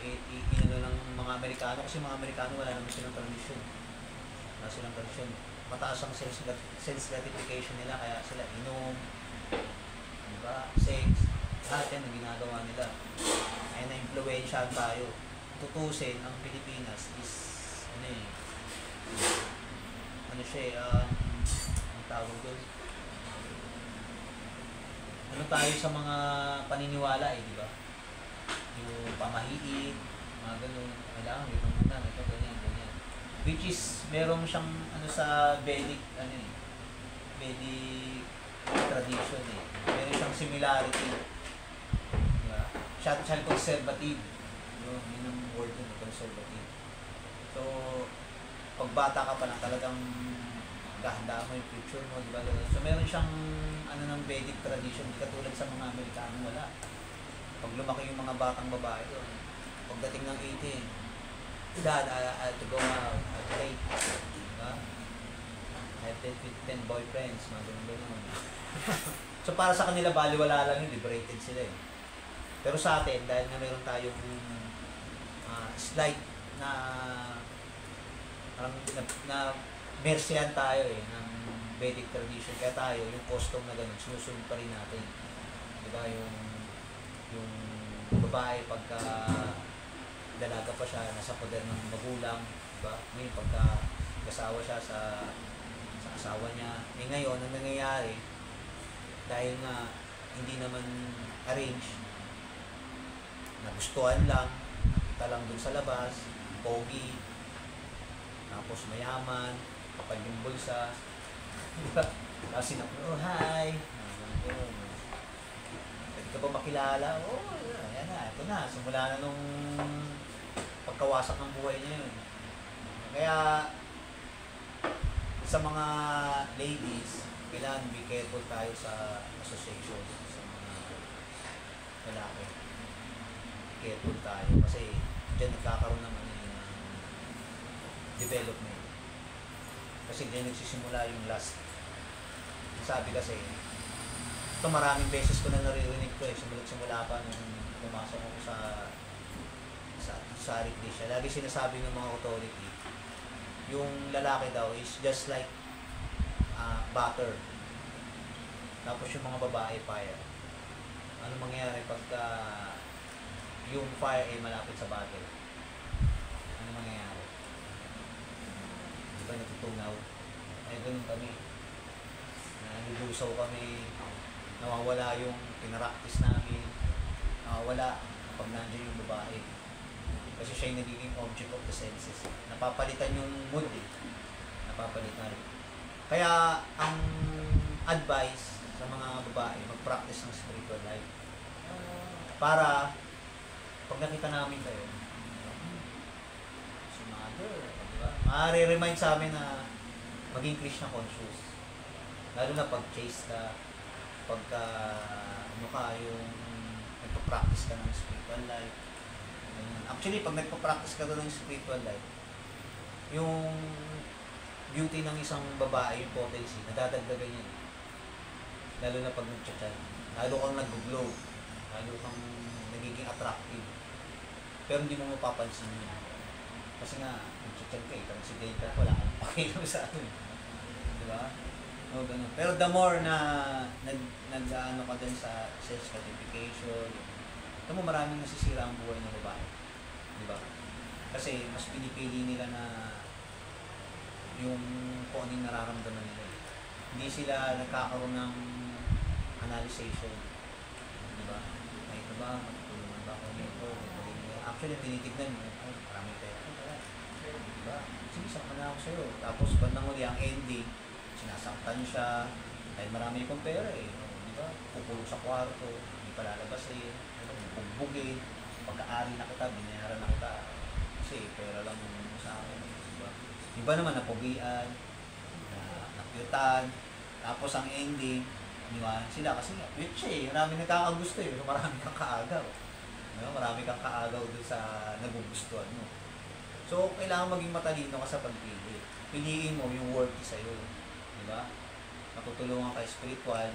inano ng mga Amerikano, kasi mga Amerikano wala naman silang tradisyon. Wala silang tradisyon. Mataas ang sense gratification nila, kaya sila inom, diba? Sex, lahat yan ang ginagawa nila. Ay na-influensyahan tayo. Tutusin, ang Pilipinas is ang tawag doon, ano tayo sa mga paniniwala di ba? Yung pamahiin, mga ganun, kailangan ito muna, ito ganyan. Which is, meron siyang sa Vedic, Vedic tradition Meron siyang similarity. Diba? Siya conservative. Yun ang word yun, conservative. So, pag bata ka pa lang talagang gahanda mo yung future mo, di ba? So, meron siyang ano ng Vedic tradition, di katulad sa mga Amerikano, wala. Pag lumaki yung mga batang babae doon, pagdating ng 18, Dad, I have to go out, I have to date. Diba? I have 10 boyfriends, mga ganun. So, para sa kanila, baliwala lang yun, liberated sila eh. Pero sa atin, dahil na meron tayong slight na parang na mersihan tayo eh ng Vedic tradition, kaya tayo yung custom na ganun sinusunod pa rin natin, di ba? Yung babae pagka dalaga pa siya, nasa poder ng magulang, di ba? Ngayon pagka kasawa siya sa asawa niya, ngayon ang nangyayari dahil nga hindi naman arrange, nagustuhan lang, kita lang dun sa labas, pogi, tapos mayaman, kapag yung bulsa, tapos oh hi, pwede ka ba makilala? Oh, yan na, ito na, simula na nung pagkawasak ng buhay niya yun. Kaya, sa mga ladies, kailangan be careful tayo sa association, sa mga lalaki. Careful tayo, kasi dyan nagkakaroon ng development. Kasi dyan nagsisimula yung lust. Sabi kasi, ito maraming beses ko na naririnig ko eh, simula pa nung pumasok ako sa Riklisha. Lagi sinasabi ng mga authority, yung lalaki daw is just like butter. Tapos yung mga babae, fire. Ano mangyayari pagka yung fire ay malapit sa butter? Ano mangyayari? Di ba natutunaw? Ay ganun kami. Nalusaw kami, nawawala yung pinaraktis namin, nawawala pag nandiyan yung babae. Kasi siya yung nagiging object of the senses. Napapalitan yung mood eh. Napapalitan. Kaya ang advice sa mga babae, mag-practice ng spiritual life. Para pag nakita namin kayo, si mother, diba? Remind sa amin na maging Krishna conscious. Lalo na pag chase ka, pagka yung nagpa-practice ka ng spiritual life. Actually, pag nagpa-practice ka doon ng spiritual life, yung beauty ng isang babae, yung potency, nadadagdagan yun. Lalo na pag nag-chat, lalo kang nag-glow, lalo kang nagiging attractive. Pero hindi mo mapapansin yun. Kasi nga, nag-chat ka eh, transidental, wala kang pakialam sa atin. Diba? O, ganun. Pero the more na nag-ano ka din sa self-gratification, ito mo maraming nasisira ang buhay ng babae. Diba? Kasi mas pinipili nila na yung kung ano yung nararamdaman nila. Hindi sila nagkakaroon ng analyzation. Diba? Ay, ito ba? Matutulungan ba ako nito? Actually, tinitignan mo. Ay, marami tayo. Diba? Sige, sakta na ako sa'yo. Tapos, bandang huli, ang ending, sinasaktan siya. Dahil marami pong pera eh. Diba? Pupulo sa kwarto. Hindi pa lalabasin. Bugbugin. Pagka-ari na kita, binayaran na kita. Kasi, pera lang mo sa akin. Diba? Iba naman, napugian, nakyutan. Tapos, ang ending, iniwanan sila kasi nga, cute siya eh. Marami nagkakagusto eh. Marami kang kaagaw. Diba? Marami kang kaagaw doon sa nagugustuhan mo. So, kailangan maging matalino ka sa pagpili. Piliin mo yung worthy sa'yo. Diba? Matutulungan ka spiritual.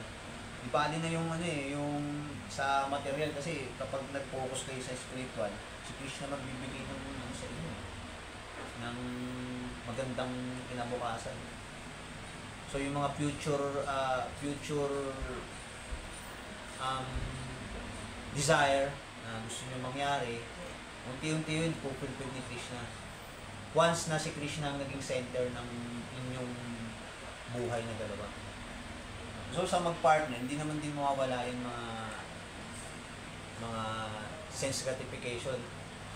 Di bali na yung ano eh, yung sa material kasi kapag nag-focus kayo sa spiritual, si Krishna magbibigay ng ano sa inyo. Ng magandang kinabukasan. So yung mga future desire na gusto nyo mangyari, unti-unti yun pupulpil ni Krishna. Once na si Krishna ang naging center ng inyong buhay na dalawa. So sa mag-partner, hindi naman din mawawala yung mga sense gratification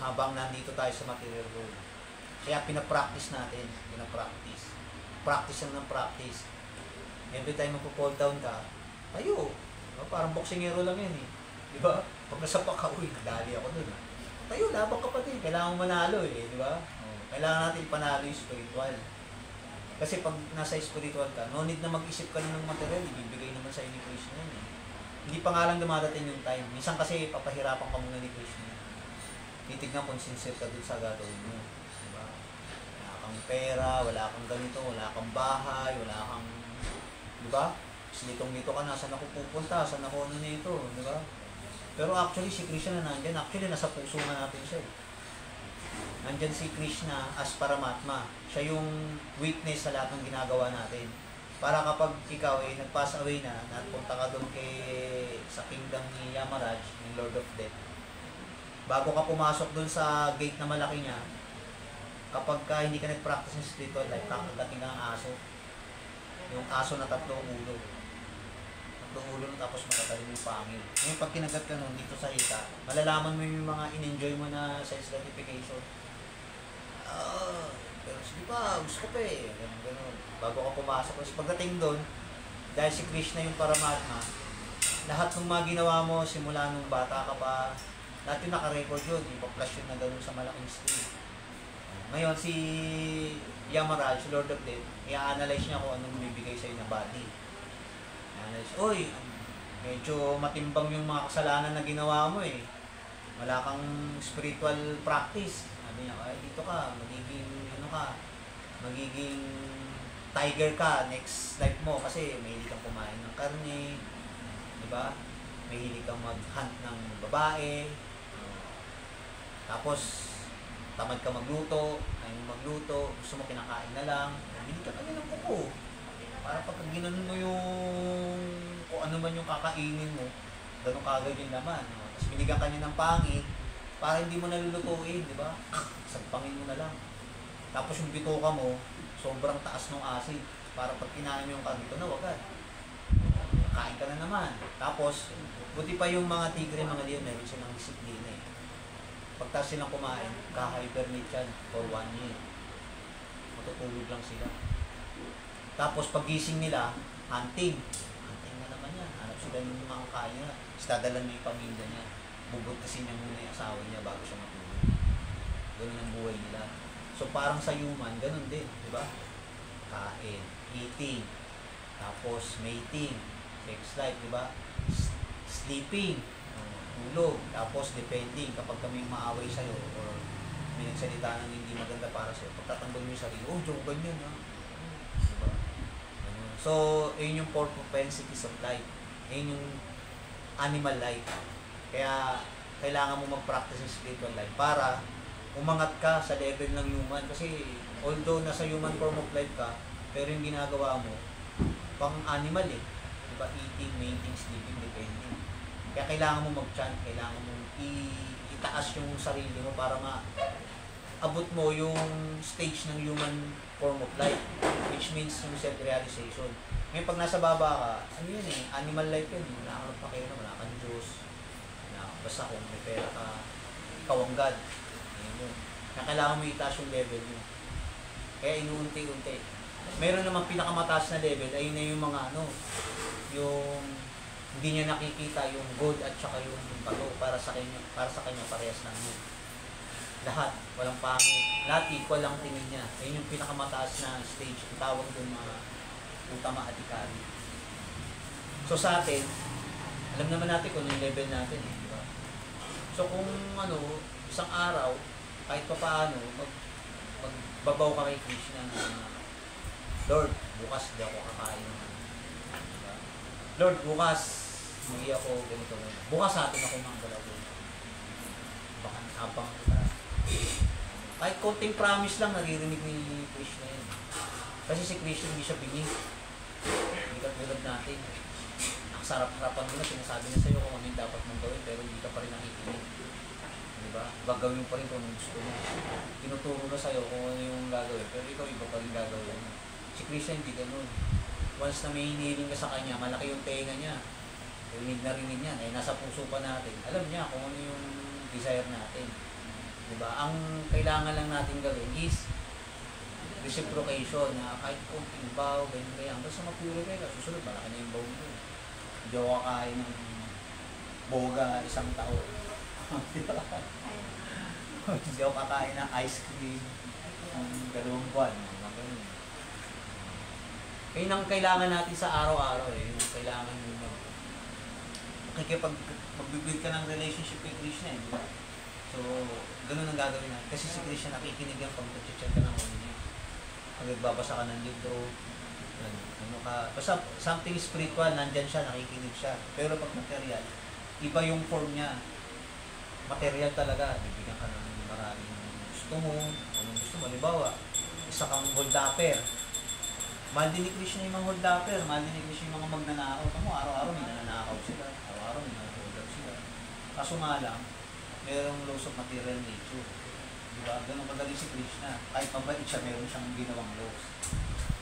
habang nandito tayo sa material world. Kaya pinapractice natin, practice lang ng practice. Every time magpo-fall down ka, tayo. Parang boksingero lang yan eh. Di ba? Pag nasapak ka, uy, nadali ako dun. Tayo, labang ka pa din. Kailangan mo manalo eh, di ba? Kailangan natin panalo yung spiritual. Kasi pag nasa spiritual ka, no need na mag-isip ka ng material, ibibigay naman sa ni Krishna yun eh. Hindi pa nga lang dumadating yung time. Minsan kasi papahirapan ka muna ni Krishna. Titignan kung sincere ka dun sa gagawin mo. Diba? Wala kang pera, wala kang ganito, wala kang bahay, wala kang... Diba? Litong-lito ka na, saan ako pupunta, saan ako ano nito, diba? Pero actually, si Krishna na nandyan. Actually, nasa puso nga natin siya. Nandyan si Krishna as Paramatma. Siya yung witness sa lahat ng ginagawa natin. Para kapag ikaw ay nag-pass away na, napunta ka doon sa kingdom ni Yamaraj, yung Lord of Death, bago ka pumasok doon sa gate na malaki niya, kapag ka hindi ka nag-practice ng spiritual life, kakagating ka ng aso. Yung aso na tatlong ulo. Tatlong ulo na tapos matatalim yung pangil. Ngayon pag kinagat ka nun dito sa hita, malalaman mo yung mga in-enjoy mo na sense gratification. Pero sige pa, gusto ko pa eh. Ganun. Bago ka pumasok. Tapos pagdating doon, dahil si Krishna yung Paramatma, lahat ng mga ginawa mo simula nung bata ka pa, lahat yung naka-record yun. Ipa-flash yun na gano'n sa malaking screen. Ngayon, si Yamaraj, Lord of Death, i-analyze niya kung anong bibigay sa'yo na body. I-analyze, oy, medyo matimbang yung mga kasalanan na ginawa mo eh. Wala kang spiritual practice. Sabi niya, ay dito ka, magiging tiger ka next life mo kasi may hilig kang kumain ng karne, di ba? May hilig kang mag-hunt ng babae, tapos tamad ka magluto, gusto mo kinakain na lang, bili ka kanya ng kuko. Para pag ginanon mo yung kung ano man yung kakainin mo, ganun kagad yung laman. Tapos binigyan kanya ng pangit, para hindi mo nalulutuin, di ba? Sagpangin mo na lang. Tapos yung bituka mo, sobrang taas ng acid. Para pag kinain mo yung karne, ito na wagad. Kain ka na naman. Tapos, buti pa yung mga tigre, mga leon, meron silang disiplina eh. Pagtas silang kumain, kaka-hibernate yan for 1 year. Matutulog lang sila. Tapos paggising nila, hunting. Hunting na naman yan. Hanap sila ng mga kain nila. Dadalan mo yung pamilya niya. Bubugtasin niya muna yung asawa niya bago siya matulog. Ganun ang buhay nila. So parang sa human, ganun din, di ba? Kain, eating, tapos mating, sex life, di ba? Sleeping, tulog, tapos depending kapag kami maaway sa'yo or may nagsalita ng hindi maganda para sa'yo, pagtatanggol mo yung sarili, oh, joke ganyan, ha? Diba? So, yun yung 4 propensities of life. Yun yung animal life. Kaya, kailangan mo mag-practice ng spiritual life para umangat ka sa level ng human. Kasi, although nasa human form of life ka, pero yung ginagawa mo, pang animal eh. Diba? Eating, mating, sleeping, depending. Kaya kailangan mo mag-chant, kailangan mo itaas yung sarili mo para maabot mo yung stage ng human form of life, which means yung self-realization. Ngayon pag nasa baba ka, ano yun eh, animal life yun, wala kang pakialam, wala kang Diyos, basta kung may pera ka, ikaw ang God. Ayun yun. Kaya kailangan mo itaas yung level mo. Kaya inuunti-unti. Meron namang pinakamataas na level, ayun na yung mga yung hindi niya nakikita yung good at saka yung bago para sa kanya parehas lang yun. Lahat, walang pangit, lahat equal lang tingin niya. Ayun yung pinakamataas na stage, ang tawag doon mga utama at ikari. So sa atin, alam naman natin kung yung level natin eh, di ba? So kung isang araw, kahit pa paano, magbabaw ka kay Krishna na Lord, bukas di ako kakain. Diba? Lord, bukas hindi ako ganito. Bukas sa atin ako manggalaw. Baka napang kita. Kahit konting promise lang, naririnig ni Krishna yun. Kasi si Krishna hindi siya binging. Hindi ka tulad natin. Sarap-harapan mo na, sinasabi na sa'yo kung ano yung dapat mong gawin, pero hindi ka pa rin nakikinig. Diba? Gagawin pa rin kung ano gusto mo. Tinuturo na sa'yo kung ano yung gagawin, pero ikaw iba pa rin gagawin. Si Krishna hindi ganun. Once na may hinihiling ka sa kanya, malaki yung tenga niya. Rinig na rinig niya, eh, nasa puso pa natin. Alam niya kung ano yung desire natin. Diba? Ang kailangan lang natin gawin is reciprocation na kahit konting baw, ganyan. Basta mapurify ka, susunod, malaki na yung baw mo. Hindi ako kakain ng boga isang taon. Di ba? Hindi ako kakain ng ice cream ng 2 buwan. Mga ganun. Yun ang kailangan natin sa araw-araw eh. Yung kailangan yung magbibuild ka ng relationship kay Krishna eh. Diba? So, ganun ang gagawin natin. Kasi si Krishna nakikinig yan pag nag-chat ka ng ano niya. Pag nagbabasa ka ng libro, ano ka, basta something spiritual, nandyan siya, nakikinig siya. Pero pag material, iba yung form niya. Material talaga, bibigyan ka ng maraming gusto mo, kung gusto mo. Halimbawa, isa kang holdapper. Mahal din ni Krishna yung mga holdapper, mahal din ni Krishna yung mga magnanakaw. Tamo, araw-araw may nananakaw sila, araw-araw may nananakaw sila. Kaso nga lang, mayroong laws of material nature. Diba? Ganun kadali si Krishna. Kahit mabait siya, meron siyang ginawang laws.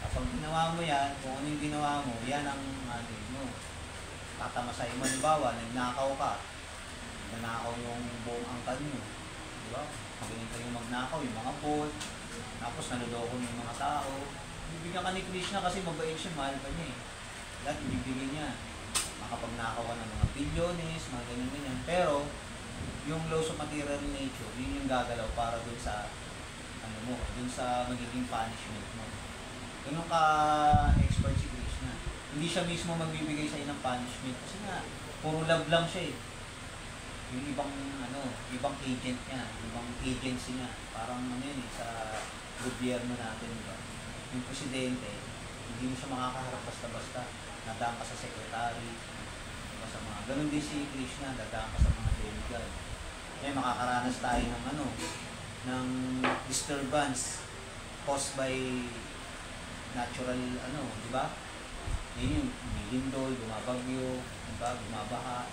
Kapag ginawa mo yan, kung ano yung ginawa mo, yan ang mo. Tatamasahin mo, halimbawa, nagnakaw ka. Nanakaw yung buong angkan mo. Diba? Magaling kayong magnakaw, yung mga ball. Tapos naluloko mo yung mga tao. Bibigyan ka ni Krishna kasi mabait siya, mahal pa niya eh. Lahat ibibigay niya. Makapagnakaw ka ng mga bilyones, mga ganyan-ganyan. Pero, yung laws of material nature, yun yung gagalaw para dun sa, ano mo, dun sa magiging punishment mo. Ganun ka-expert si Krishna. Hindi siya mismo magbibigay sa'yo ng punishment. Kasi nga, puro love lang siya eh. Yung ibang, ibang agent niya, ibang agency niya. Parang ano yun eh, sa gobyerno natin, diba? Yung presidente, hindi mo siya makakaharap basta-basta. Nadaan ka sa secretary, diba, sa mga, ganun din si Krishna, nadaan ka sa mga demigod. Kaya makakaranas tayo ng ng disturbance caused by natural, di ba? Yun yung umilindol, bumabagyo, diba? Bumabaha,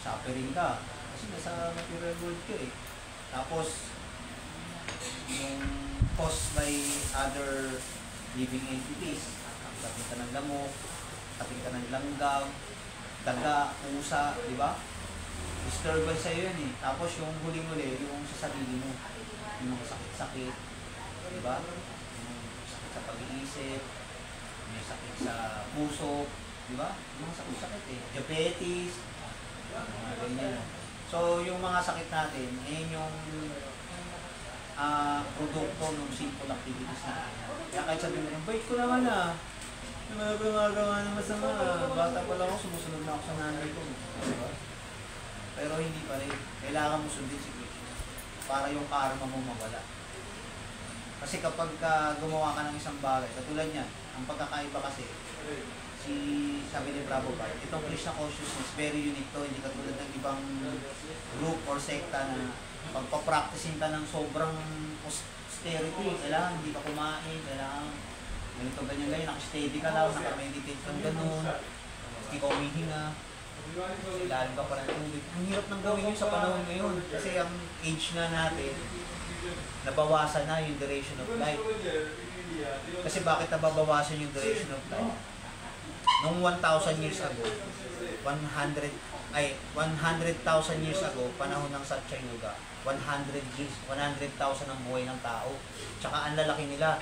suffering ka. Kasi nasa material world ka eh. Tapos, yung caused by other living entities. Kating ka ng lamok, kating ka ng langgam, daga, pusa, di ba? Disturbance sa'yo yan eh. Tapos yung huling-huli, yung sa sarili mo. Yung mga sakit-sakit, di ba? Yung sakit sa pag-iisip, may sakit sa puso, di ba? Yung mga sakit-sakit eh. Diabetes, mga ganyan. So, yung mga sakit natin, yung produkto ng simple activities na. Kaya kahit sabihin mo, bait ko naman yung mga gumagawa na masama. Bata pa lang ako, sumusunod na ako sa nanay ko. Diba? Pero hindi pa rin. Kailangan mo sundin si Krishna para yung karma mo mawala. Kasi kapag gumawa ka ng isang bagay, katulad niyan, ang pagkakaiba kasi, sabi ni Prabhupada, itong Krishna consciousness, very unique to, hindi katulad ng ibang group or sekta na pagpapracticing ka ng sobrang austerity, kailangan hindi ka kumain, kailangan ganito, ganyan, naka-steady ka lang, naka-meditate kang ganun, hindi ka umihinga, ilalim ka pa ng tubig. Ang hirap nang gawin yun sa panahon ngayon, kasi ang age na natin, nabawasan na yung duration of life. Kasi bakit nababawasan yung duration of life? Noong 1,000 years ago, 100,000 years ago, panahon ng Satya Yuga, 100,000 ang buhay ng tao. Tsaka ang lalaki nila.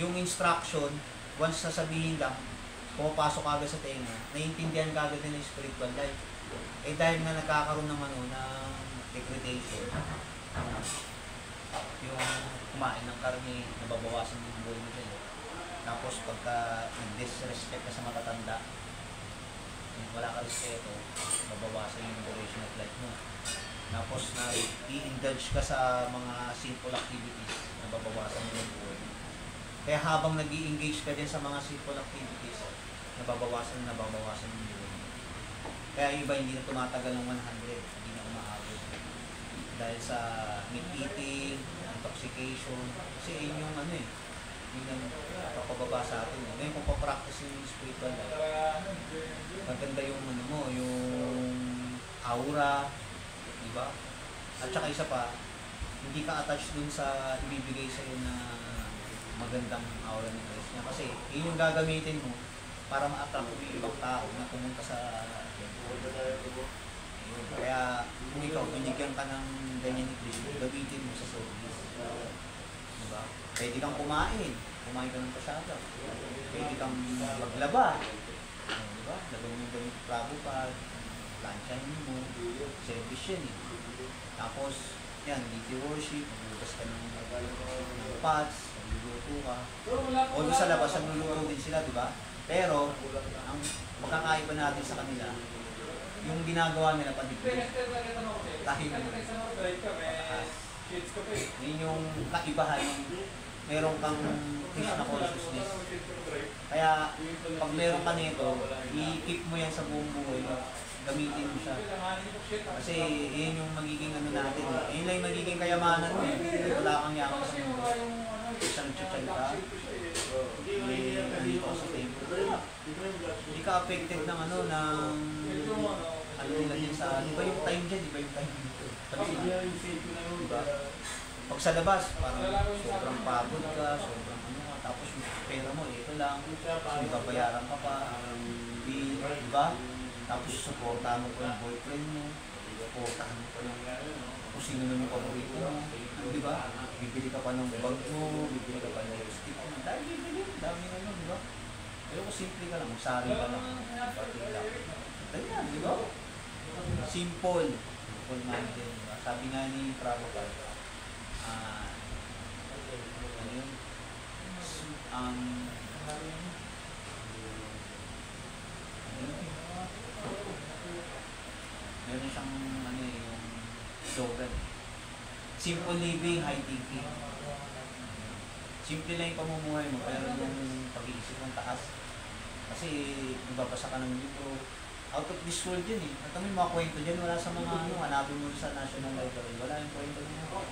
Yung instruction, once sasabihin lang, pumapasok agad sa tenga, naiintindihan ka agad nila yung spiritual life. Eh dahil na nagkakaroon ng ng degradation, yung kumain ng karne, nababawasan yung buhay mo dyan. Tapos pagka disrespect ka sa matatanda, wala ka respeto, mabawasan yung duration of life mo. Tapos na i-indulge ka sa mga simple activities, nababawasan mo yung buhay. Kaya habang nag-i-engage ka din sa mga simple activities, nababawasan yung buhay. Kaya yung iba hindi na tumatagal ng 100, hindi na umaabot. Dahil sa meat eating, intoxication, kasi yun yung yun ang papababa sa atin. Ngayon kung pa-practice yung spiritual life, maganda yung yung aura, di ba? At saka isa pa, hindi ka attached dun sa ibibigay sa'yo na magandang aura ni Krishna. Kasi yun yung gagamitin mo para ma-attract mo yung ibang tao na pumunta sa kaya kung ikaw, binigyan ka ng ganyan ni Krishna, gamitin mo sa service. Diba? Pwede kang kumain ka ng pasada. Pwede kang maglaba. Diba? Lagawin yung gamit Prabhupada. plansyahin mo, service yan eh. Tapos, yan, weekly worship, maglugas ka ng pots, magluluto ka. Although sa labas, nagluluto din sila, di ba? Pero, ang magkakaiba natin sa kanila, yung ginagawa nila patigpil. Tahimik. Yun yung kaibahan, meron kang Krishna consciousness. Kaya, pag meron ka nito, i-keep mo yan sa buong buhay mo. Gamitin mo siya. Kasi yun yung magiging ano natin. Yun lang yung magiging kayamanan mo. Wala kang yaman sa mundo. Isang chuchay ka. Nandito ka sa temple. Hindi ka affected ng ano, ng ano nila din sa, di ba yung time dyan? Di ba yung time dito? Diba? Pag sa labas, parang sobrang pagod ka, sobrang ano ka, tapos yung pera mo, ito lang, tapos may babayaran ka pa, bill, diba? Tapos supportahan mo pa yung boyfriend mo, supportahan mo pa yung kung sino naman yung paborito mo, diba? Bibili ka pa ng bag mo, bibili ka pa ng lipstick mo, dahil bibili, dami na yun, diba? Pero kung simple ka lang, magsari ka lang, pati lang. Ganyan, diba? Simple. Simple minded, diba? Sabi nga ni Prabhupada, ano yun? Meron siyang ano yung slogan. Simple living, high thinking. Simple lang yung pamumuhay mo, pero yung pag-iisip ng taas. Kasi nagbabasa ka ng libro, out of this world yun eh. At may mga kwento dyan, wala sa mga ano, hanapin mo sa National Library. Wala yung kwento nyo.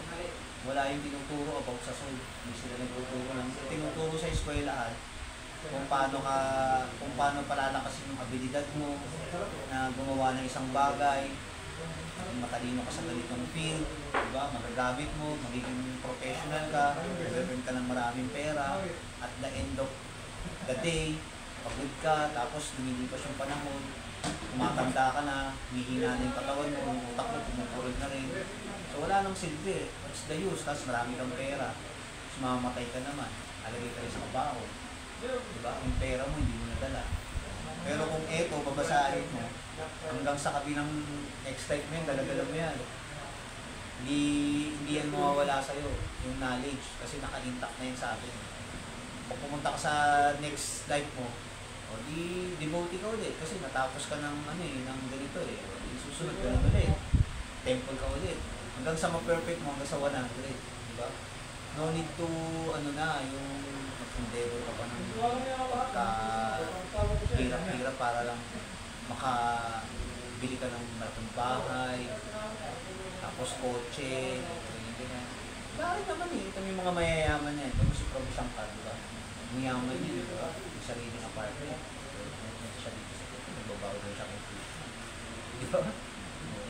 Wala yung tinuturo about sa soul. Hindi sila nagtuturo ng tinuturo sa eskwelahan kung paano palalakasin yung abilidad mo na gumawa ng isang bagay, matalino ka sa ganitong field, diba? Magagamit mo, magiging professional ka, mag-earn ka ng maraming pera, at the end of the day, pagod ka, tapos lumilipas yung panahon, tumatanda ka na, hihina na yung katawan mo, yung utak mo, pumupurod na rin. So wala nang silbi, what's the use? Tapos marami kang pera, tapos mamamatay ka naman, alagay ka rin sa kabaho. Diba? Yung pera mo, hindi mo nadala. Pero kung eto, babasahin mo, hanggang sa kabilang next life mo yan, dala-dala mo yan. Hindi yan mawawala sa'yo, yung knowledge, kasi naka-intact na yan sa atin. Kung pumunta ka sa next life mo, o di devotee ka ulit, kasi natapos ka ng ano eh, ng ganito eh. O di susunod ka na ulit, temple ka ulit. Hanggang sa ma-perfect mo, hanggang sa 100, diba? No need to, ano na, yung mag-endeavor ka pa ng hirap-hirap para lang makabili ka ng malaking bahay, tapos kotse, ganyan. Bakit naman eh, ito yung mga mayayaman yan. Ito mo si Prabhu Shankar, diba? Mayaman yun, diba? Yung sariling apartment. Ito siya dito sa kotse, nagbabaw daw siya kay Krishna. Diba?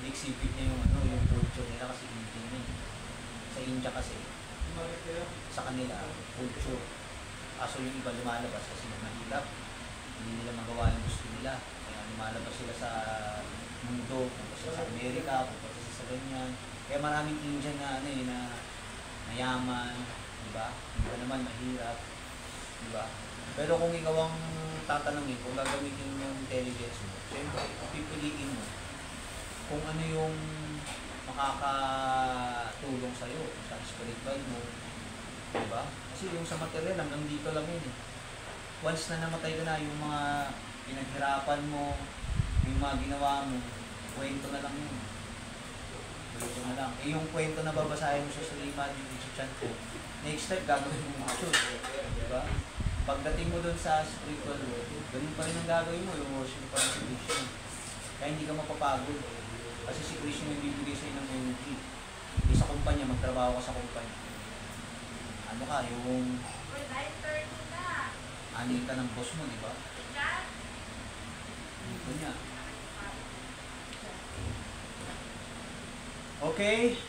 In-exhibit niya yung, ano, yung culture nila kasi Indian yun. Sa India kasi, sa kanila, culture. Kaso yung iba lumalabas kasi mahirap. Hindi nila magawa yung gusto nila. Kaya lumalabas sila sa mundo, punta sila sa Amerika, punta sila sa ganyan. Kaya maraming Indian na, ano eh, na mayaman, di ba? Iba naman mahirap, di ba? Pero kung ikaw ang tatanungin, kung gagamitin mo yung intelligence mo, siyempre, pipiliin mo kung ano yung makakatulong sa'yo sa spiritual mo, di ba? Kasi yung sa material, hanggang dito lang yun eh. Once na namatay ka na, yung mga pinaghirapan mo, yung mga ginawa mo, kwento na lang yun. Kwento na lang. Eh yung kwento na babasahin mo sa Suleiman, yung i-chant ko, next step, gagawin mo action. Di ba? Pagdating mo dun sa spiritual world, ganun pa rin ang gagawin mo, yung worship pa rin si Krishna. Kaya hindi ka mapapagod. Kasi si Krishna yung bibigay sa'yo ng energy. Hindi sa kumpanya, magtrabaho ka sa kumpanya. Ano ka, yung anin ka ng boss mo, di ba? Ito niya. Okay?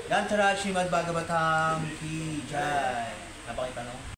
Yan, Srimad Bhagavatam Ki Jai. Napakita, no?